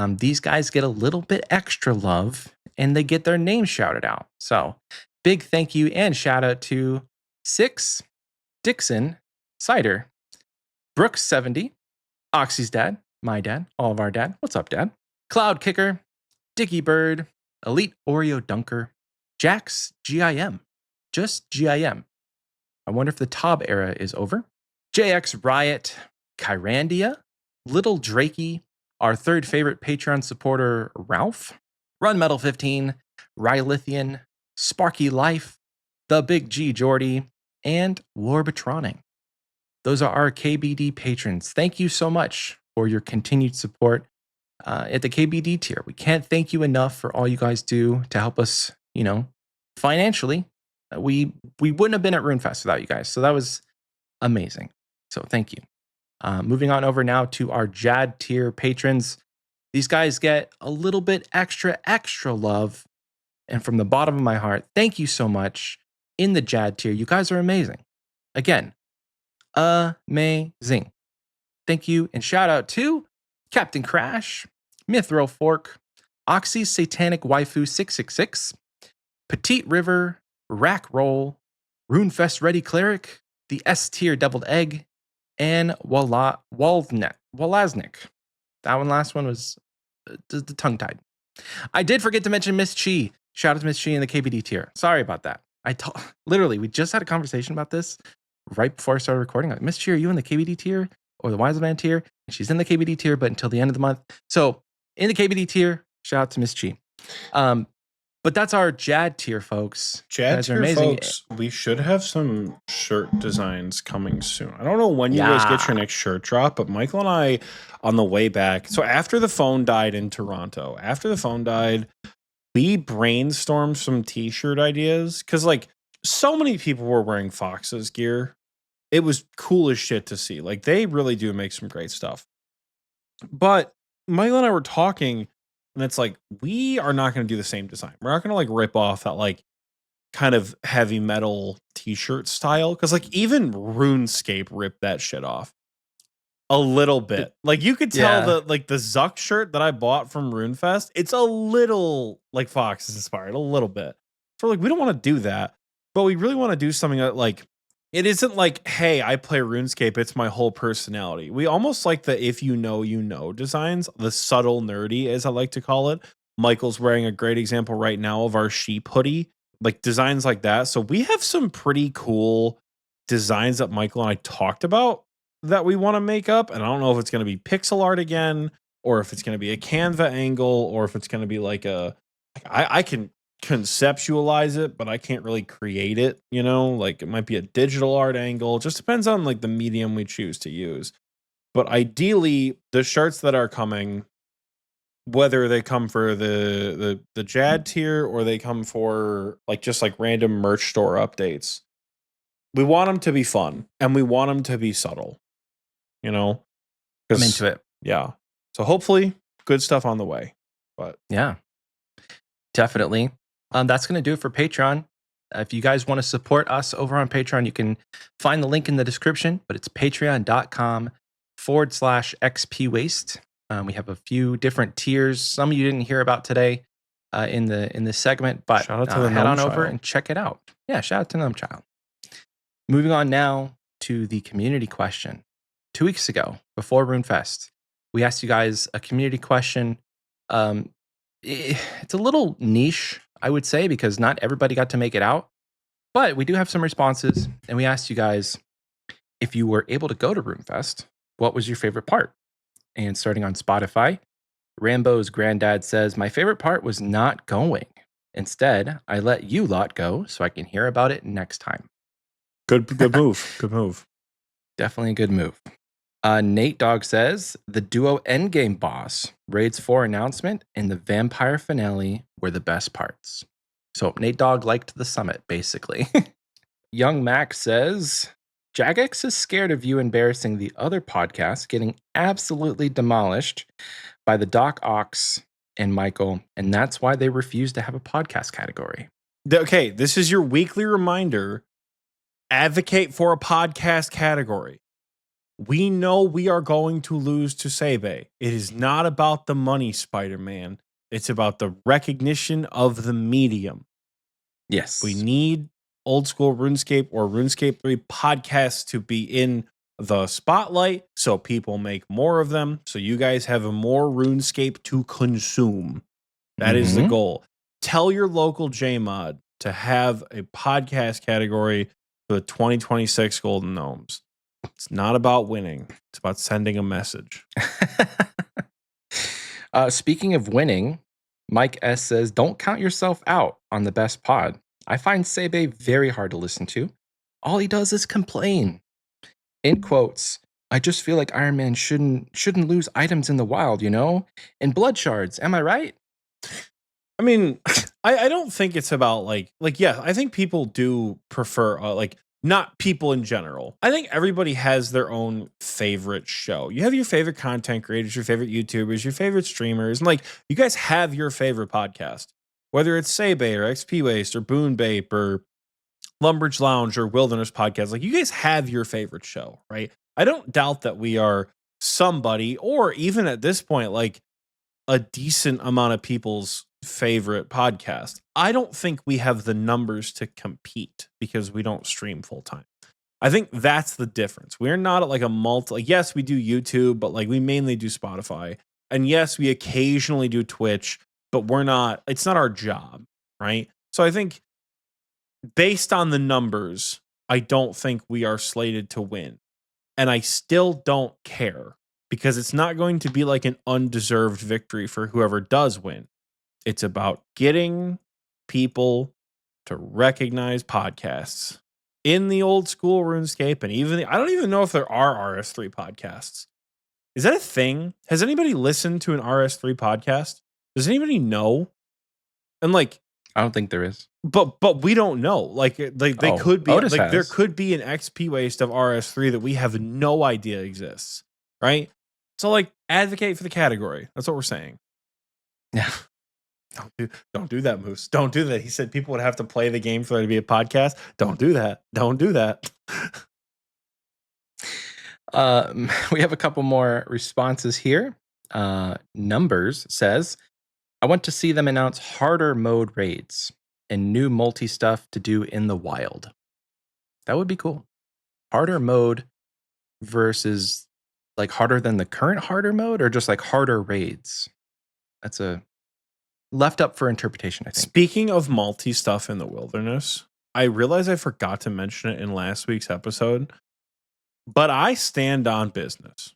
These guys get a little bit extra love and they get their name shouted out. So big thank you and shout out to Six, Dixon, Cider, Brooks70, Oxie's dad, my dad, all of our dad. What's up, Dad? Cloud Kicker, Dicky Bird, Elite Oreo Dunker, Jax GIM, just GIM. I wonder if the Tob era is over. JX Riot, Kyrandia, Little Drakey, our third favorite Patreon supporter, Ralph, Run Metal 15, Rylithian, Sparky Life, The Big G Jordy, and Warbitroning. Those are our KBD patrons. Thank you so much for your continued support at the KBD tier. We can't thank you enough for all you guys do to help us, financially. We wouldn't have been at Runefest without you guys. So that was amazing. So thank you. Moving on over now to our JAD tier patrons. These guys get a little bit extra love. And from the bottom of my heart, thank you so much in the JAD tier. You guys are amazing. Again, amazing. Thank you. And shout out to Captain Crash, Mithril Fork, Oxie's Satanic Waifu 666, Petite River, Rack Roll, Runefest Ready Cleric, the S tier Deviled Egg, and Walaznik. That last one was the tongue-tied. I did forget to mention Miss Chi. Shout out to Miss Chi in the KBD tier. Sorry about that. Literally, we just had a conversation about this right before I started recording. Like, Miss Chi, are you in the KBD tier or the Wise Man tier? And she's in the KBD tier, but until the end of the month. So in the KBD tier, shout out to Miss Chi. But that's our JAD tier, folks. JAD tier, folks, we should have some shirt designs coming soon. I don't know when you guys get your next shirt drop, but Michael and I, on the way back, so after the phone died in Toronto, we brainstormed some t-shirt ideas because, so many people were wearing Fox's gear. It was cool as shit to see. They really do make some great stuff. But Michael and I were talking, and it's we are not going to do the same design. We're not going to rip off that kind of heavy metal t-shirt style. Because even RuneScape ripped that shit off a little bit. You could tell the Zuck shirt that I bought from Runefest, it's a little Fox is inspired, a little bit. So we don't want to do that. But we really want to do something that it isn't hey, I play RuneScape, it's my whole personality. We almost like the if you know designs, the subtle nerdy, as I like to call it. Michael's wearing a great example right now of our sheep hoodie, designs like that. So we have some pretty cool designs that Michael and I talked about that we want to make up. And I don't know if it's going to be pixel art again, or if it's going to be a Canva angle, or if it's going to be I can conceptualize it, but I can't really create it, it might be a digital art angle. It just depends on the medium we choose to use. But ideally, the shirts that are coming, whether they come for the JAD tier or they come for just random merch store updates, we want them to be fun and we want them to be subtle, I'm into it. Yeah. So hopefully good stuff on the way. But yeah, definitely. That's going to do it for Patreon. If you guys want to support us over on Patreon, you can find the link in the description, but it's patreon.com/Xpwaste. We have a few different tiers. Some of you didn't hear about today in this segment, but shout out to the head on Gnome over Child and check it out. Yeah, shout out to Gnome Child. Moving on now to the community question. 2 weeks ago, before Runefest, we asked you guys a community question. It's a little niche, I would say, because not everybody got to make it out. But we do have some responses, and we asked you guys, if you were able to go to Runefest, what was your favorite part? And starting on Spotify, Rambo's granddad says, my favorite part was not going. Instead, I let you lot go so I can hear about it next time. Good move. Good move. Definitely a good move. Nate Dogg says the Duo Endgame boss, Raids 4 announcement, and the vampire finale were the best parts. So Nate Dogg liked the summit, basically. Young Mac says Jagex is scared of you embarrassing the other podcasts, getting absolutely demolished by the Doc Ox and Michael, and that's why they refuse to have a podcast category. Okay, this is your weekly reminder. Advocate for a podcast category. We know we are going to lose to Sebe. It is not about the money, Spider-Man. It's about the recognition of the medium. Yes. We need old school RuneScape or RuneScape 3 podcasts to be in the spotlight so people make more of them, so you guys have more RuneScape to consume. That is the goal. Tell your local JMod to have a podcast category for the 2026 Golden Gnomes. It's not about winning. It's about sending a message. Speaking of winning, Mike S. says, don't count yourself out on the best pod. I find Sebe very hard to listen to. All he does is complain. In quotes, I just feel like Iron Man shouldn't lose items in the wild, you know? And blood shards, am I right? I mean, I don't think it's about like, yeah, I think people do prefer, not people in general. I think everybody has their own favorite show. You have your favorite content creators, your favorite YouTubers, your favorite streamers, and you guys have your favorite podcast. Whether it's Sebe or Xpwaste or Boon Bape or Lumbridge Lounge or Wilderness Podcast, you guys have your favorite show, right? I don't doubt that we are somebody, or even at this point, a decent amount of people's favorite podcast. I don't think we have the numbers to compete because we don't stream full time. I think that's the difference. We're not at a multi. Yes, we do YouTube, but we mainly do Spotify. And yes, we occasionally do Twitch, but we're not. It's not our job, right? So I think based on the numbers, I don't think we are slated to win, and I still don't care because it's not going to be an undeserved victory for whoever does win. It's about getting people to recognize podcasts in the old school RuneScape, and even I don't even know if there are RS3 podcasts. Is that a thing? Has anybody listened to an RS3 podcast? Does anybody know? And I don't think there is. But we don't know. They could be Otis there has. could be an Xpwaste of RS3 that we have no idea exists, right? So advocate for the category. That's what we're saying. Yeah. Don't do that, Moose. Don't do that. He said people would have to play the game for there to be a podcast. Don't do that. Don't do that. We have a couple more responses here. Numbers says, I want to see them announce harder mode raids and new multi stuff to do in the wild. That would be cool. Harder mode versus harder than the current harder mode, or just harder raids. That's a left up for interpretation, I think. Speaking of multi stuff in the wilderness, I realize I forgot to mention it in last week's episode, but I stand on business.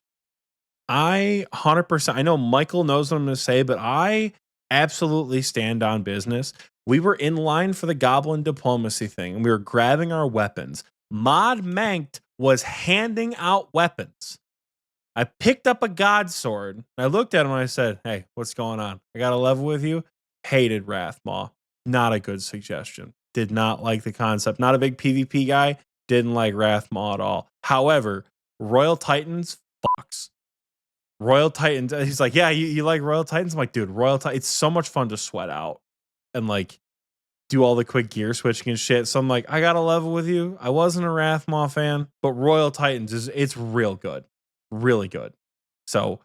I 100%, I know Michael knows what I'm going to say, but I absolutely stand on business. We were in line for the goblin diplomacy thing, and we were grabbing our weapons. Mod Manked was handing out weapons. I picked up a god sword, and I looked at him and I said, hey, what's going on? I got a level with you? Hated Wrathmaw. Not a good suggestion. Did not like the concept. Not a big PvP guy. Didn't like Wrathmaw at all. However, Royal Titans, fucks. Royal Titans, he's like, yeah, you like Royal Titans? I'm like, dude, Royal Titans, it's so much fun to sweat out and do all the quick gear switching and shit. So I'm like, I got a level with you. I wasn't a Wrathmaw fan, but Royal Titans it's real good. Really good. So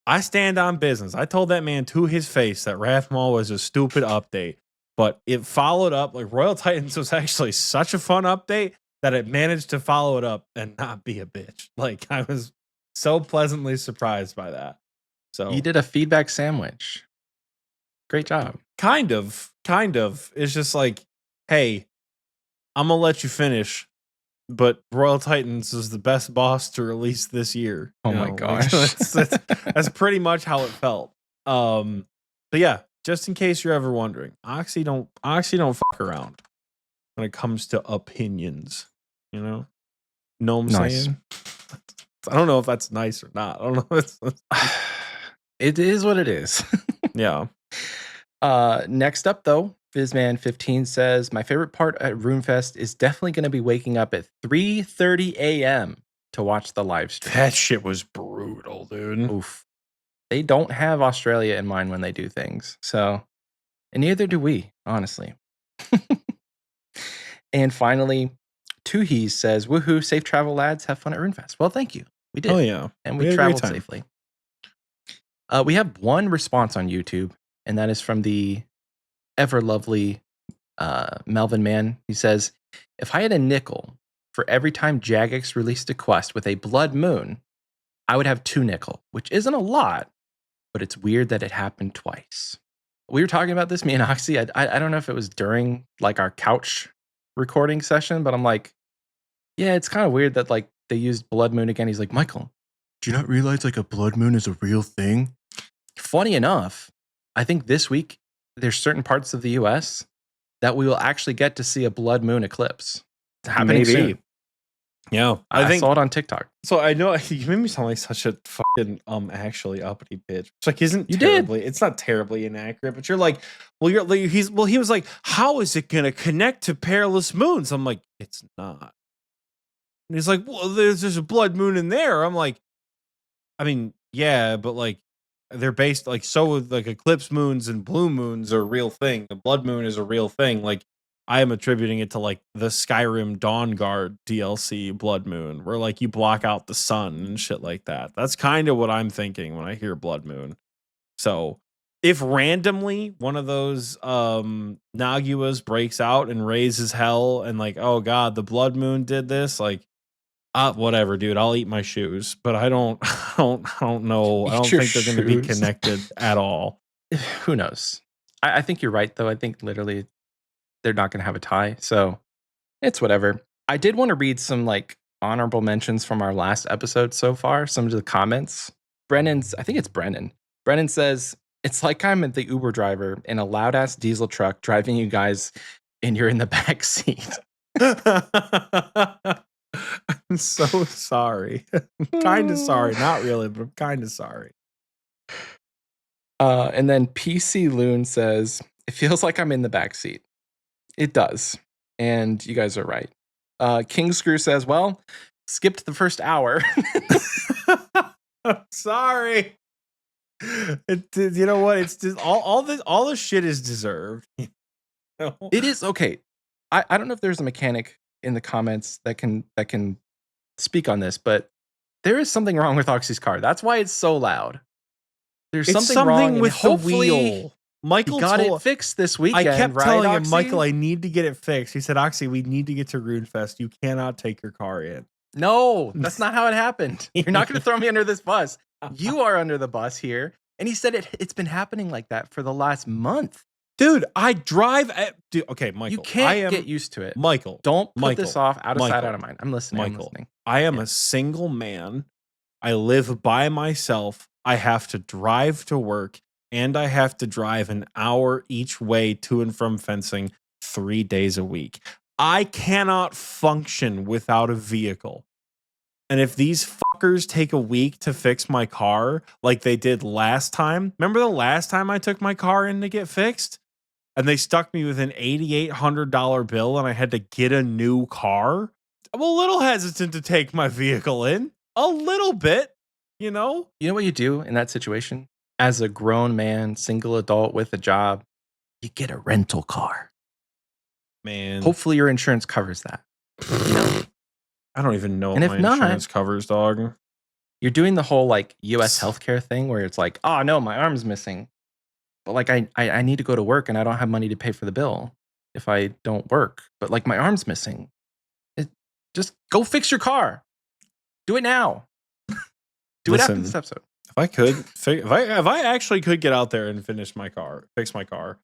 I stand on business. I told that man to his face that Wrathmaw was a stupid update, but it followed up. Royal Titans was actually such a fun update that it managed to follow it up and not be a bitch. I was so pleasantly surprised by that. So you did a feedback sandwich. Great job. Kind of. It's just hey, I'm gonna let you finish, but Royal Titans is the best boss to release this year. Oh my gosh. That's pretty much how it felt. But yeah, just in case you're ever wondering, Oxie don't fuck around when it comes to opinions. You know what I'm Nice. saying? I don't know if that's nice or not. I don't know. It is what it is. Yeah. Next up, though, Fizzman15 says, my favorite part at Runefest is definitely going to be waking up at 3:30 a.m. to watch the live stream. That shit was brutal, dude. Oof. They don't have Australia in mind when they do things. So, and neither do we, honestly. And finally, Tuhi says, woohoo, safe travel, lads. Have fun at Runefest. Well, thank you. We did. Oh, yeah. And We we had a great traveled time. safely. We have one response on YouTube, and that is from the ever lovely Melvin Man. He says, if I had a nickel for every time Jagex released a quest with a blood moon, I would have 2 nickel, which isn't a lot, but it's weird that it happened twice. We were talking about this, me and Oxie. I don't know if it was during like our couch recording session, but I'm like, yeah, it's kind of weird that like they used blood moon again. He's like, Michael, do you not realize like a blood moon is a real thing? Funny enough, I think this week there's certain parts of the US that we will actually get to see a blood moon eclipse. It's happening soon. Yeah. I think saw it on TikTok. so. I know you made me sound like such a fucking actually uppity bitch. It's like isn't You did. terribly. It's not terribly inaccurate, but you're like, well, you're like he was like, how is it gonna connect to perilous moons? I'm like, it's not. And he's like, well, there's a blood moon in there. I'm like, I mean, yeah, but like they're based like like eclipse moons and blue moons are a real thing. The blood moon is a real thing. Like I am attributing it to like the Skyrim Dawn Guard DLC blood moon, where like you block out the sun and shit like that. That's kind of what I'm thinking when I hear blood moon. So if randomly one of those Naguas breaks out and raises hell and like, oh god, the blood moon did this, like whatever, dude. I'll eat my shoes, but I don't know. I don't Eat your think they're going to be shoes. connected at all. Who knows? I think you're right, though. I think literally they're not going to have a tie. So it's whatever. I did want to read some like honorable mentions from our last episode so far. Some of the comments. I think it's Brennan. Brennan says, it's like I'm the Uber driver in a loud ass diesel truck driving you guys and you're in the back seat. I'm so sorry. I'm kind of sorry. Not really, but I'm kind of sorry. And then PC Loon says, it feels like I'm in the back seat. It does. And you guys are right. King Screw says, well, skipped the first hour. I'm sorry. You know what? It's just all this shit is deserved. You know? It is okay. I don't know if there's a mechanic in the comments that can speak on this, but there is something wrong with Oxie's car. That's why it's so loud. There's It's something wrong with and the hopefully wheel. Michael he got told, it fixed this weekend. I kept right, telling him, Oxie? Michael, I need to get it fixed. He said, Oxie, we need to get to Runefest. You cannot take your car in. No, that's not how it happened. You're not going to throw me under this bus. You are under the bus here. And he said it's been happening like that for the last month. Dude, I drive dude, okay, Michael. You can't get used to it. Michael. Don't put this off out of sight, Michael, out of mind. I'm listening. Michael, I'm listening. I am a single man. I live by myself. I have to drive to work, and I have to drive an hour each way to and from fencing 3 days a week. I cannot function without a vehicle. And if these fuckers take a week to fix my car like they did last time, remember the last time I took my car in to get fixed? And they stuck me with an $8,800 bill and I had to get a new car? I'm a little hesitant to take my vehicle in. A little bit, you know? You know what you do in that situation? As a grown man, single adult with a job, you get a rental car. Man. Hopefully your insurance covers that. You know? I don't even know And what if my not, insurance covers, dog. You're doing the whole like US healthcare thing where it's like, oh no, my arm's missing. But like I need to go to work and I don't have money to pay for the bill if I don't work. But like my arm's missing. Just go fix your car. Do it now. Do it after this episode. If I could, if I actually could get out there and fix my car,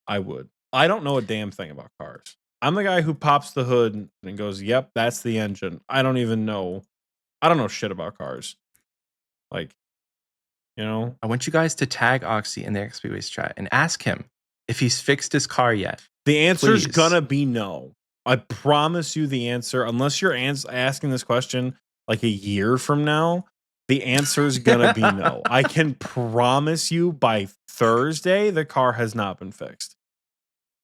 I would. I don't know a damn thing about cars. I'm the guy who pops the hood and goes, "Yep, that's the engine." I don't know shit about cars. Like, You know, I want you guys to tag Oxie in the Xpwaste chat and ask him if he's fixed his car yet. the answer's Please. gonna be no. I promise you the answer, unless you're asking this question like a year from now, the answer's gonna be no. I can promise you by Thursday, the car has not been fixed.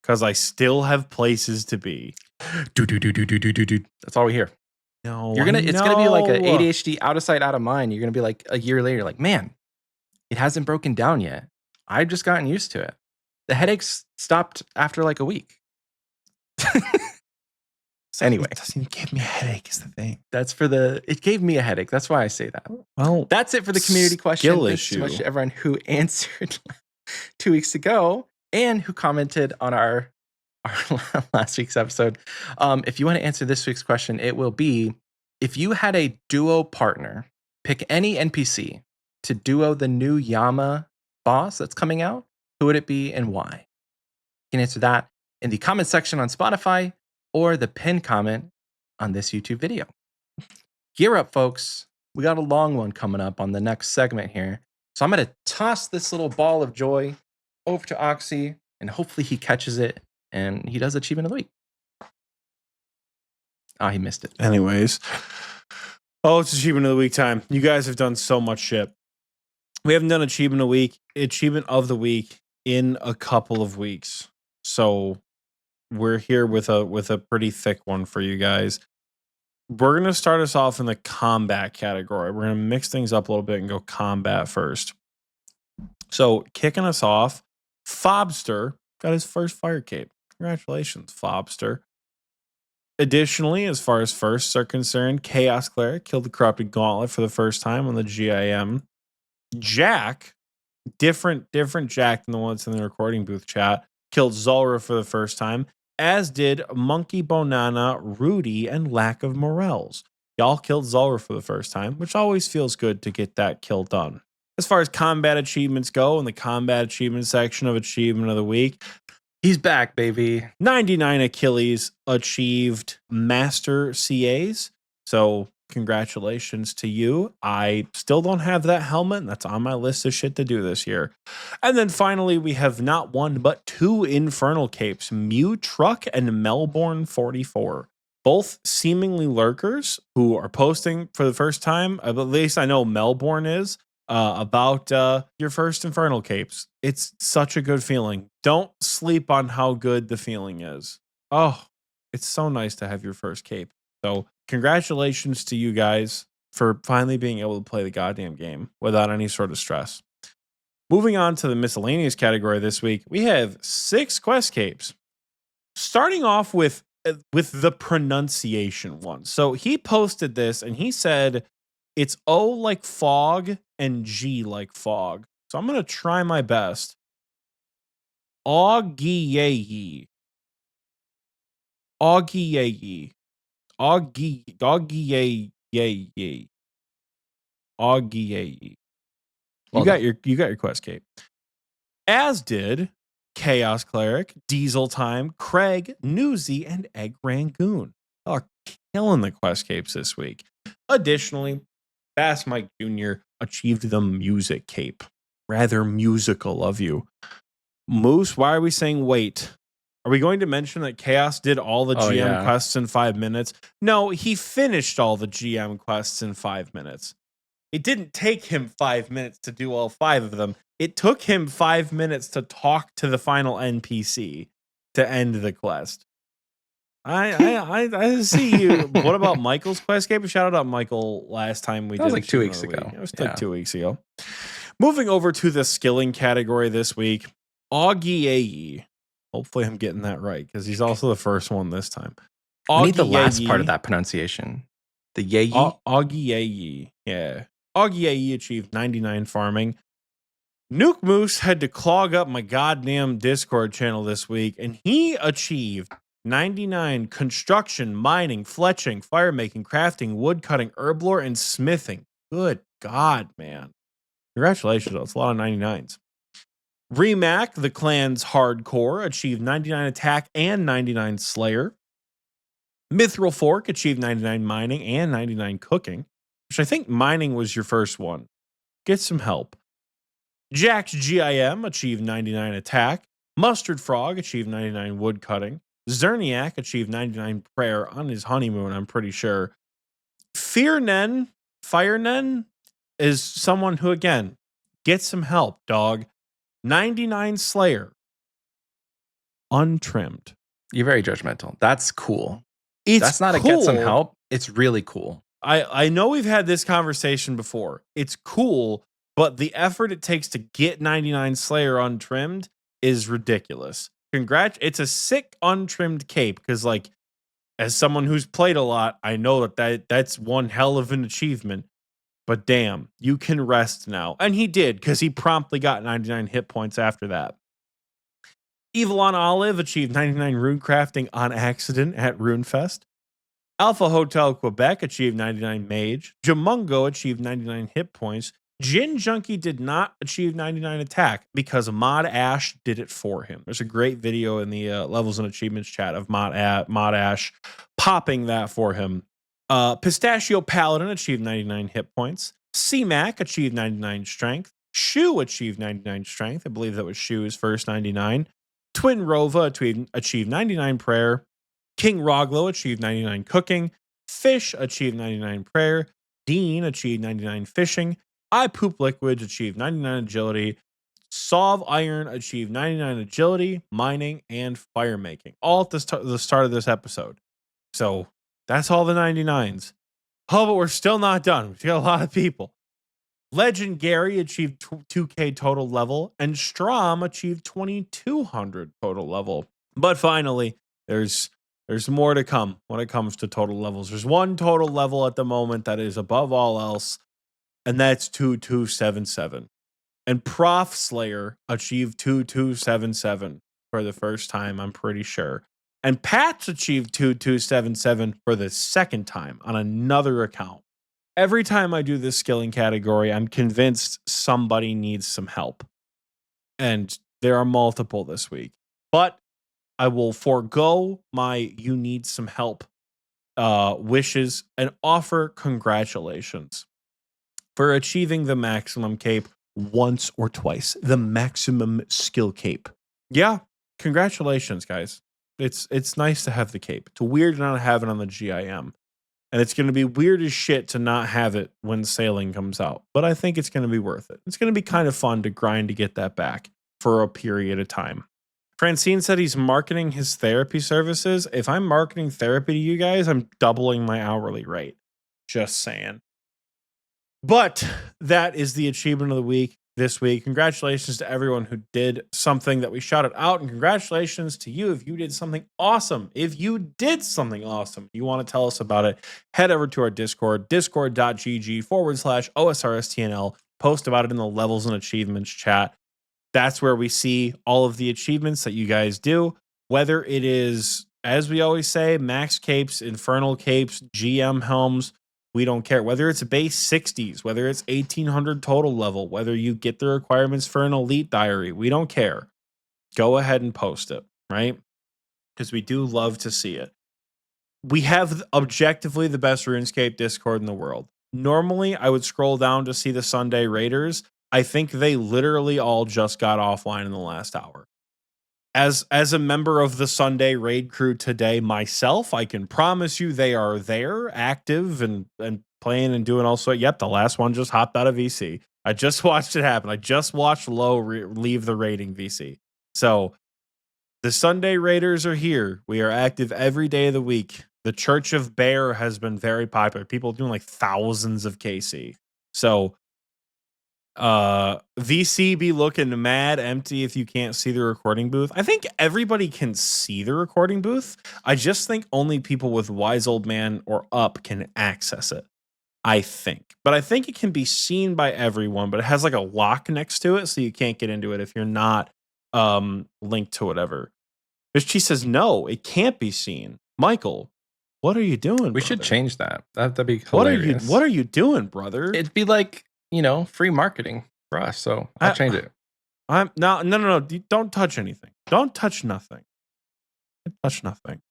Because I still have places to be. That's all we hear. No, It's gonna be like a ADHD out of sight, out of mind. You're gonna be like a year later, like, man, it hasn't broken down yet. I've just gotten used to it. The headaches stopped after like a week. Anyway, It doesn't even give me a headache, is the thing. It gave me a headache. That's why I say that. Well, That's it for the community question. skill Thanks so much issue. to everyone who answered 2 weeks ago and who commented on our last week's episode. If you want to answer this week's question, it will be, if you had a duo partner, pick any NPC to duo the new Yama boss that's coming out, who would it be and why? You can answer that in the comment section on Spotify or the pinned comment on this YouTube video. Gear up, folks. We got a long one coming up on the next segment here. So I'm going to toss this little ball of joy over to Oxie, and hopefully he catches it and he does Achievement of the Week. Oh, he missed it. anyways. Oh, it's Achievement of the Week time. You guys have done so much shit. We haven't done Achievement of the Week in a couple of weeks. So we're here with a pretty thick one for you guys. We're going to start us off in the combat category. We're going to mix things up a little bit and go combat first. So kicking us off, Fobster got his first fire cape. Congratulations, Fobster. Additionally, as far as firsts are concerned, Chaos Cleric killed the Corrupted Gauntlet for the first time on the GIM. Jack, different Jack than the one that's in the recording booth chat, killed Zulrah for the first time, as did Monkey Bonana, Rudy, and Lack of Morels. Y'all killed Zulrah for the first time, which always feels good to get that kill done. As far as combat achievements go, in the combat achievement section of Achievement of the Week, He's back, baby. 99 Achilles achieved Master CAs. So congratulations to you. I still don't have that helmet, and that's on my list of shit to do this year. And then finally, we have not one, but 2 Infernal Capes, Mew Truck and Melbourne 44. Both seemingly lurkers who are posting for the first time, at least I know Melbourne is, about your first Infernal Capes. It's such a good feeling. Don't sleep on how good the feeling is. Oh, it's so nice to have your first cape. So congratulations to you guys for finally being able to play the goddamn game without any sort of stress. Moving on to the miscellaneous category this week, we have 6 quest capes. Starting off with the pronunciation one. So he posted this and he said it's O like fog and G like fog. So I'm going to try my best. Augie. Augie. You got your quest cape. As did Chaos Cleric, Diesel Time, Craig, Newsy, and Egg Rangoon. Are killing the quest capes this week. Additionally, Bass Mike Jr. achieved the music cape. Rather musical of you. Moose, why are we saying wait? Are we going to mention that Chaos did all the GM quests in 5 minutes? No, he finished all the GM quests in 5 minutes. It didn't take him 5 minutes to do all 5 of them. It took him 5 minutes to talk to the final NPC to end the quest. I see you. What about Michael's quest cape? Shout out Michael last time we did. That was like 2 weeks ago. It was like 2 weeks ago. Moving over to the skilling category this week, Augie. Hopefully I'm getting that right because he's also the first one this time. I need the last part of that pronunciation. The Yayi. Augie. Yeah. Augie achieved 99 farming. Nuke Moose had to clog up my goddamn Discord channel this week, and he achieved 99 construction, mining, fletching, fire making, crafting, wood cutting, herblore, and smithing. Good God, man. Congratulations. That's a lot of 99s. Remac, the clan's hardcore, achieved 99 attack and 99 slayer. Mithril Fork achieved 99 mining and 99 cooking, which I think mining was your first one. Get some help. Jack's GIM achieved 99 attack. Mustard Frog achieved 99 wood cutting. Zerniak achieved 99 prayer on his honeymoon, I'm pretty sure. Firenen is someone who, again, get some help, dog. 99 Slayer. Untrimmed. You're very judgmental. That's cool. It's That's not cool. a get some help. It's really cool. I know we've had this conversation before. It's cool, but the effort it takes to get 99 Slayer untrimmed is ridiculous. It's a sick untrimmed cape because, like, as someone who's played a lot, I know that's one hell of an achievement. But damn, you can rest now. And he did, because he promptly got 99 hit points after that. Evelon Olive achieved 99 rune crafting on accident at Runefest. Alpha Hotel Quebec achieved 99 mage. Jamungo achieved 99 hit points. Jin Junkie did not achieve 99 attack because Mod Ash did it for him. There's a great video in the levels and achievements chat of Mod Ash popping that for him. Pistachio Paladin achieved 99 hit points. C-Mac achieved 99 strength. Shu achieved 99 strength. I believe that was Shu's first 99. Twin Rova achieved 99 prayer. King Roglo achieved 99 cooking. Fish achieved 99 prayer. Dean achieved 99 fishing. I Poop Liquids achieved 99 agility. Solve Iron achieved 99 agility, mining, and fire making. All at the start of this episode. So that's all the 99s. Oh, but we're still not done. We've got a lot of people. Legend Gary achieved 2K total level, and Strom achieved 2200 total level. But finally, there's more to come when it comes to total levels. There's one total level at the moment that is above all else, and that's 2277. And Prof Slayer achieved 2277 for the first time, I'm pretty sure. And Pat's achieved 2277 for the second time on another account. Every time I do this skilling category, I'm convinced somebody needs some help. And there are multiple this week. But I will forego my you need some help wishes and offer congratulations for achieving the maximum cape once or twice. The maximum skill cape. Yeah, congratulations, guys. It's nice to have the cape. It's weird to not have it on the GIM. And it's going to be weird as shit to not have it when sailing comes out. But I think it's going to be worth it. It's going to be kind of fun to grind to get that back for a period of time. Francine said he's marketing his therapy services. If I'm marketing therapy to you guys, I'm doubling my hourly rate. Just saying. But that is the achievement of the week this week. Congratulations to everyone who did something that we shouted out. And congratulations to you if you did something awesome. If you did something awesome, you want to tell us about it, head over to our Discord, discord.gg/OSRSTNL. Post about it in the levels and achievements chat. That's where we see all of the achievements that you guys do, whether it is, as we always say, max capes, infernal capes, GM helms. We don't care. Whether it's base 60s, whether it's 1800 total level, whether you get the requirements for an elite diary, we don't care. Go ahead and post it, right? Because we do love to see it. We have objectively the best RuneScape Discord in the world. Normally, I would scroll down to see the Sunday Raiders. I think they literally all just got offline in the last hour. As a member of the Sunday raid crew today myself, I can promise you they are there, active and playing and doing also. Yep, the last one just hopped out of VC. I just watched it happen. I just watched Low leave the raiding VC. So the Sunday Raiders are here. We are active every day of the week. The Church of Bear has been very popular. People doing like thousands of KC. So VC be looking mad empty if you can't see the recording booth. I think everybody can see the recording booth. I just think only people with Wise Old Man or up can access it. I think. But I think it can be seen by everyone, but it has like a lock next to it, so you can't get into it if you're not linked to whatever. She says, no, it can't be seen. Michael, what are you doing? We should change that. That'd be hilarious. What are you doing, brother? It'd be like, free marketing for us. So I'll change it. No. Don't touch anything. Don't touch nothing. Touch nothing.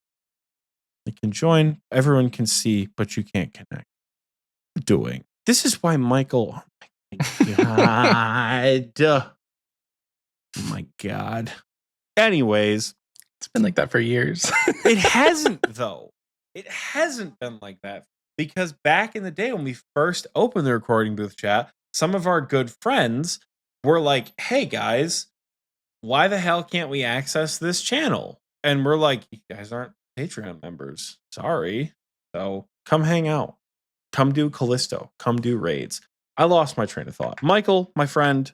You can join. Everyone can see, but you can't connect. This is why Michael, God. Oh my God. Anyways, It's been like that for years. it hasn't, though. It hasn't been like that. Because back in the day when we first opened the recording booth chat, some of our good friends were like, hey, guys, why the hell can't we access this channel? And we're like, you guys aren't Patreon members. Sorry. So come hang out. Come do Callisto. Come do raids. I lost my train of thought. Michael, my friend,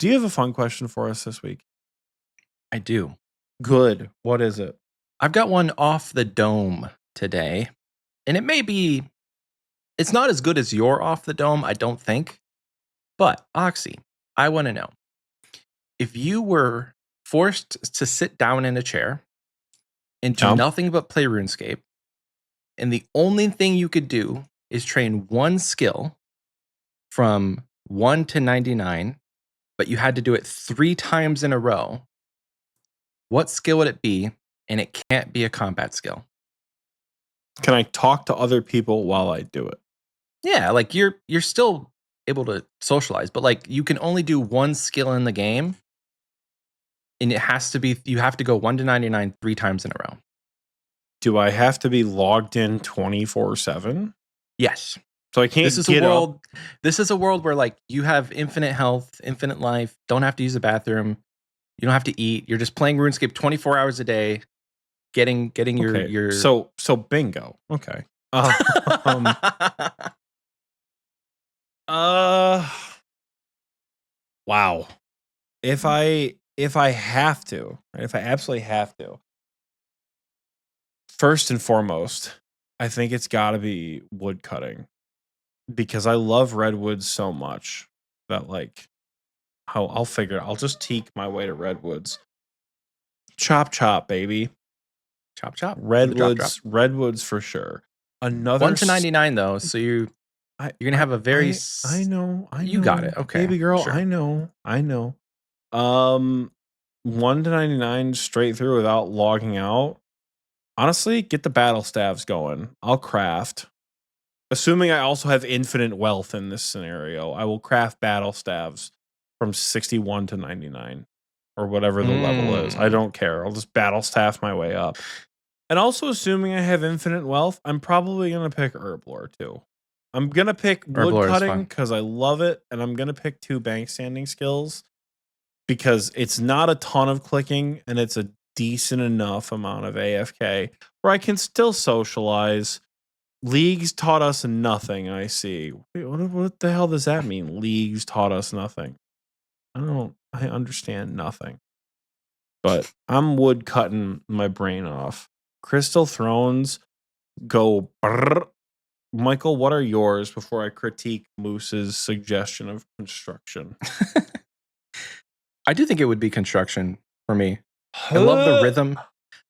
do you have a fun question for us this week? I do. Good. What is it? I've got one off the dome today. And it's not as good as your off the dome, I don't think. But Oxie, I want to know. If you were forced to sit down in a chair and do nothing but play RuneScape, and the only thing you could do is train one skill from 1 to 99, but you had to do it 3 times in a row, what skill would it be? And it can't be a combat skill. Can I talk to other people while I do it? Yeah, like you're still able to socialize, but like you can only do one skill in the game, and it has to be you have to go 1 to 99 3 times in a row. Do I have to be logged in 24/7? Yes. So I can't This is a world where like you have infinite health, infinite life, don't have to use a bathroom, you don't have to eat. You're just playing RuneScape 24 hours a day, getting your So bingo. Okay. Wow. If I absolutely have to, first and foremost, I think it's got to be wood cutting, because I love redwoods so much that like I'll figure it. I'll just teak my way to redwoods. Chop, baby. chop. Redwoods for sure. Another 1 to 99 though, so you're gonna have a very. I know. You got it. Okay, baby girl. sure. I know. 1 to 99 straight through without logging out. Honestly, get the battle staves going. I'll craft. Assuming I also have infinite wealth in this scenario, I will craft battle staves from 61 to 99 or whatever the level is. I don't care. I'll just battle staff my way up. And also, assuming I have infinite wealth, I'm probably going to pick Herb Lore too. I'm going to pick wood cutting because I love it. And I'm going to pick 2 bank standing skills because it's not a ton of clicking and it's a decent enough amount of AFK where I can still socialize. Leagues taught us nothing, I see. Wait, what the hell does that mean? Leagues taught us nothing. I understand nothing. But I'm wood cutting my brain off. Crystal Thrones go brrr. Michael, what are yours before I critique Moose's suggestion of construction? I do think it would be construction for me. I love the rhythm.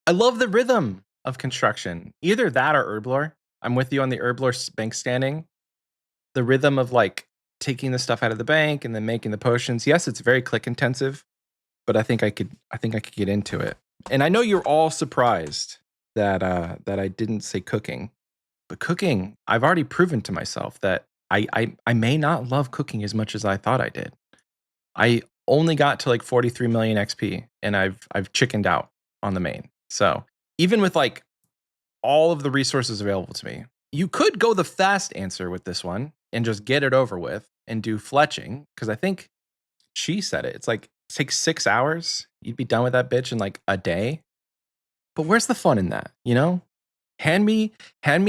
I love the rhythm of construction. Either that or Herblore. I'm with you on the Herblore bank standing. The rhythm of like taking the stuff out of the bank and then making the potions. Yes, it's very click intensive, but I think I could get into it. And I know you're all surprised that I didn't say cooking. But cooking, I've already proven to myself that I may not love cooking as much as I thought I did. I only got to like 43 million XP and I've chickened out on the main. So even with like all of the resources available to me, you could go the fast answer with this one and just get it over with and do fletching. Because I think she said it. It's like it takes 6 hours. You'd be done with that bitch in like a day. But where's the fun in that? You know? Hand me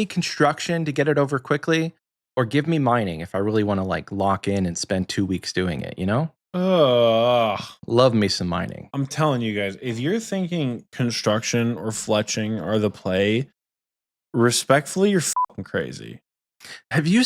construction to get it over quickly, or give me mining if I really want to like lock in and spend 2 weeks doing it, you know? Love me some mining. I'm telling you guys, if you're thinking construction or fletching are the play, respectfully, you're fucking crazy. Have you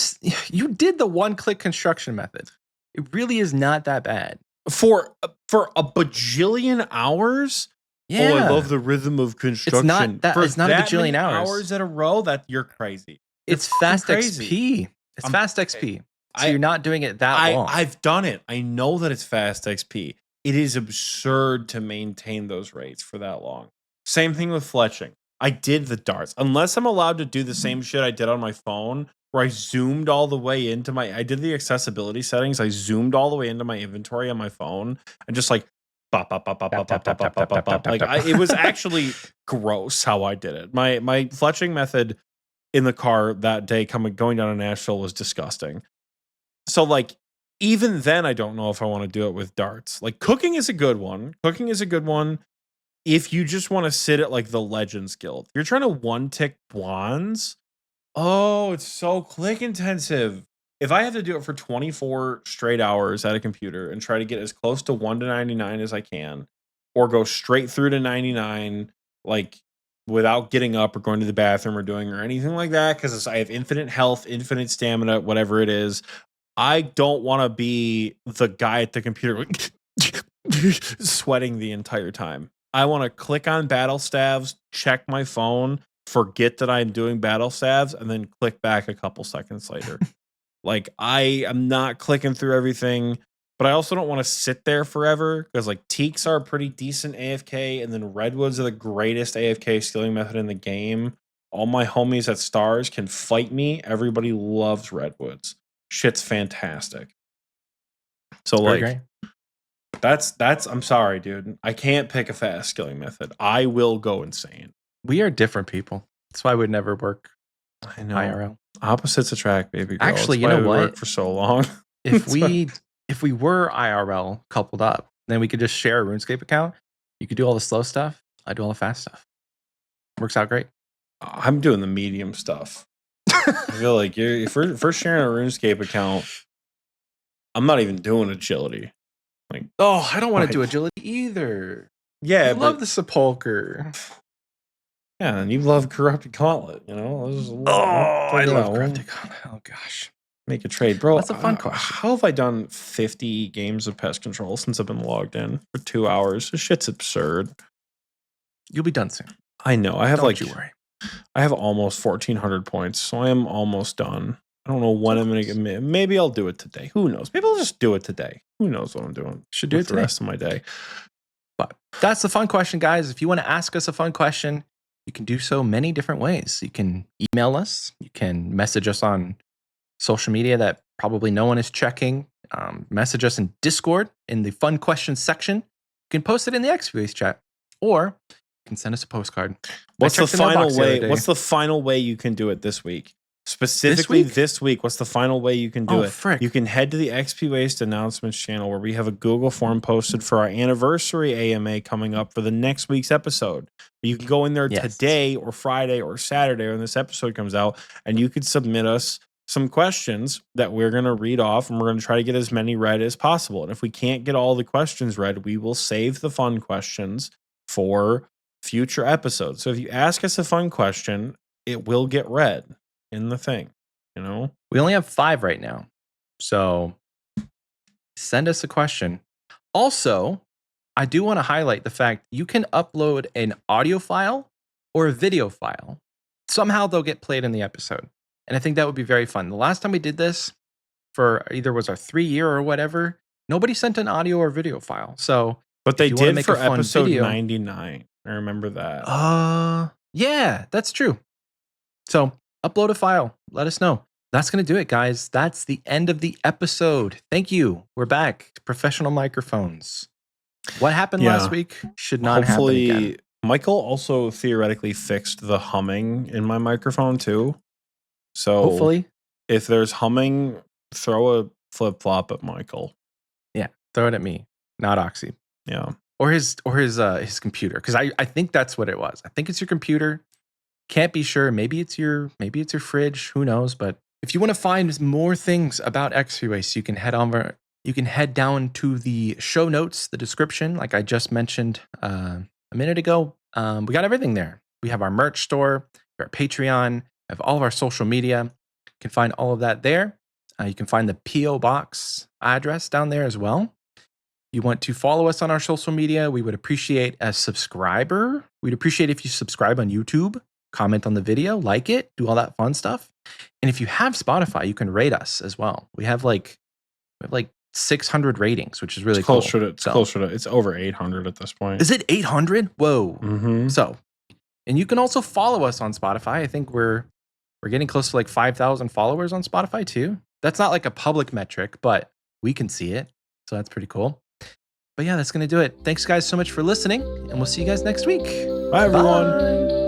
did the 1-click construction method. It really is not that bad. For a bajillion hours? Yeah. Oh, I love the rhythm of construction. It's not a bajillion hours in a row. That you're crazy. It's fast XP. It's fast XP. So you're not doing it that long. I've done it. I know that it's fast XP. It is absurd to maintain those rates for that long. Same thing with fletching. I did the darts. Unless I'm allowed to do the same shit I did on my phone, where I zoomed all the way into I did the accessibility settings. I zoomed all the way into my inventory on my phone and just like, bop, bop, bop, bop, bop, bop, bop, bop, bop, bop. Like it was actually gross how I did it. My fletching method in the car that day going down to Nashville was disgusting. So like, even then, I don't know if I want to do it with darts. Like cooking is a good one. Cooking is a good one. If you just want to sit at like the Legends Guild, you're trying to one tick bronze. Oh, it's so click intensive. If I have to do it for 24 straight hours at a computer and try to get as close to 1 to 99 as I can, or go straight through to 99, like without getting up or going to the bathroom or doing or anything like that, because I have infinite health, infinite stamina, whatever it is, I don't want to be the guy at the computer sweating the entire time. I want to click on battle stabs, check my phone, forget that I'm doing battle stabs, and then click back a couple seconds later. Like I am not clicking through everything, but I also don't want to sit there forever because like Teaks are a pretty decent AFK, and then Redwoods are the greatest AFK skilling method in the game. All my homies at Stars can fight me. Everybody loves Redwoods. Shit's fantastic. So like that's I'm sorry, dude. I can't pick a fast skilling method. I will go insane. We are different people. That's why we'd never work. I know. IRL. Opposites attract, baby girl. Actually, that's you know why we what? worked for so long. If we were IRL coupled up, then we could just share a RuneScape account. You could do all the slow stuff. I do all the fast stuff. Works out great. I'm doing the medium stuff. I feel like if we're sharing a RuneScape account, I'm not even doing agility. Like, oh, I don't want to do agility either. Yeah, I love the sepulcher. Yeah, and you love Corrupted Gauntlet, you know? I love Corrupted Gauntlet. Oh, gosh. Make a trade. Bro, that's a fun question. How have I done 50 games of pest control since I've been logged in for 2 hours? This shit's absurd. You'll be done soon. I know. I have Don't you worry. I have almost 1,400 points, so I am almost done. I don't know when I'm going to get. Maybe I'll do it today. Who knows? Maybe I'll just do it today. Who knows what I'm doing? Should do it the rest of my day. But that's the fun question, guys. If you want to ask us a fun question, you can do so many different ways. You can email us. You can message us on social media that probably no one is checking. Message us in Discord in the fun questions section. You can post it in the Xpwaste chat, or you can send us a postcard. What's the final way? What's the final way you can do it this week? Specifically this week, what's the final way you can do it? Frick. You can head to the Xpwaste announcements channel where we have a Google form posted for our anniversary AMA coming up for the next week's episode. You can go in there today or Friday or Saturday when this episode comes out, and you could submit us some questions that we're going to read off, and we're going to try to get as many read as possible. And if we can't get all the questions read, we will save the fun questions for future episodes. So if you ask us a fun question, it will get read in the thing, you know? We only have 5 right now. So send us a question. Also, I do want to highlight the fact you can upload an audio file or a video file. Somehow they'll get played in the episode. And I think that would be very fun. The last time we did this for either was our 3-year or whatever, nobody sent an audio or video file. So, but they did for episode 99. I remember that. Yeah, that's true. So upload a file. Let us know. That's going to do it, guys. That's the end of the episode. Thank you. We're back. Professional microphones. What happened last week should not happen again. Michael also theoretically fixed the humming in my microphone too. So hopefully, if there's humming, throw a flip-flop at Michael. Yeah, throw it at me, not Oxie. Yeah. Or his computer, because I think that's what it was. I think it's your computer. Can't be sure. Maybe it's your fridge. Who knows? But if you want to find more things about Xpwaste, you can head over. You can head down to the show notes, the description, like I just mentioned a minute ago. We got everything there. We have our merch store, our Patreon, we have all of our social media. You can find all of that there. You can find the P.O. Box address down there as well. You want to follow us on our social media, we would appreciate a subscriber. We'd appreciate if you subscribe on YouTube, comment on the video, like it, do all that fun stuff. And if you have Spotify, you can rate us as well. We have like 600 ratings, which is really cool. It's over 800 at this point. Is it 800? Whoa. Mm-hmm. So, and you can also follow us on Spotify. I think we're We're getting close to like 5,000 followers on Spotify too. That's not like a public metric, but we can see it. So that's pretty cool. But yeah, that's going to do it. Thanks guys so much for listening, and we'll see you guys next week. Bye everyone. Bye.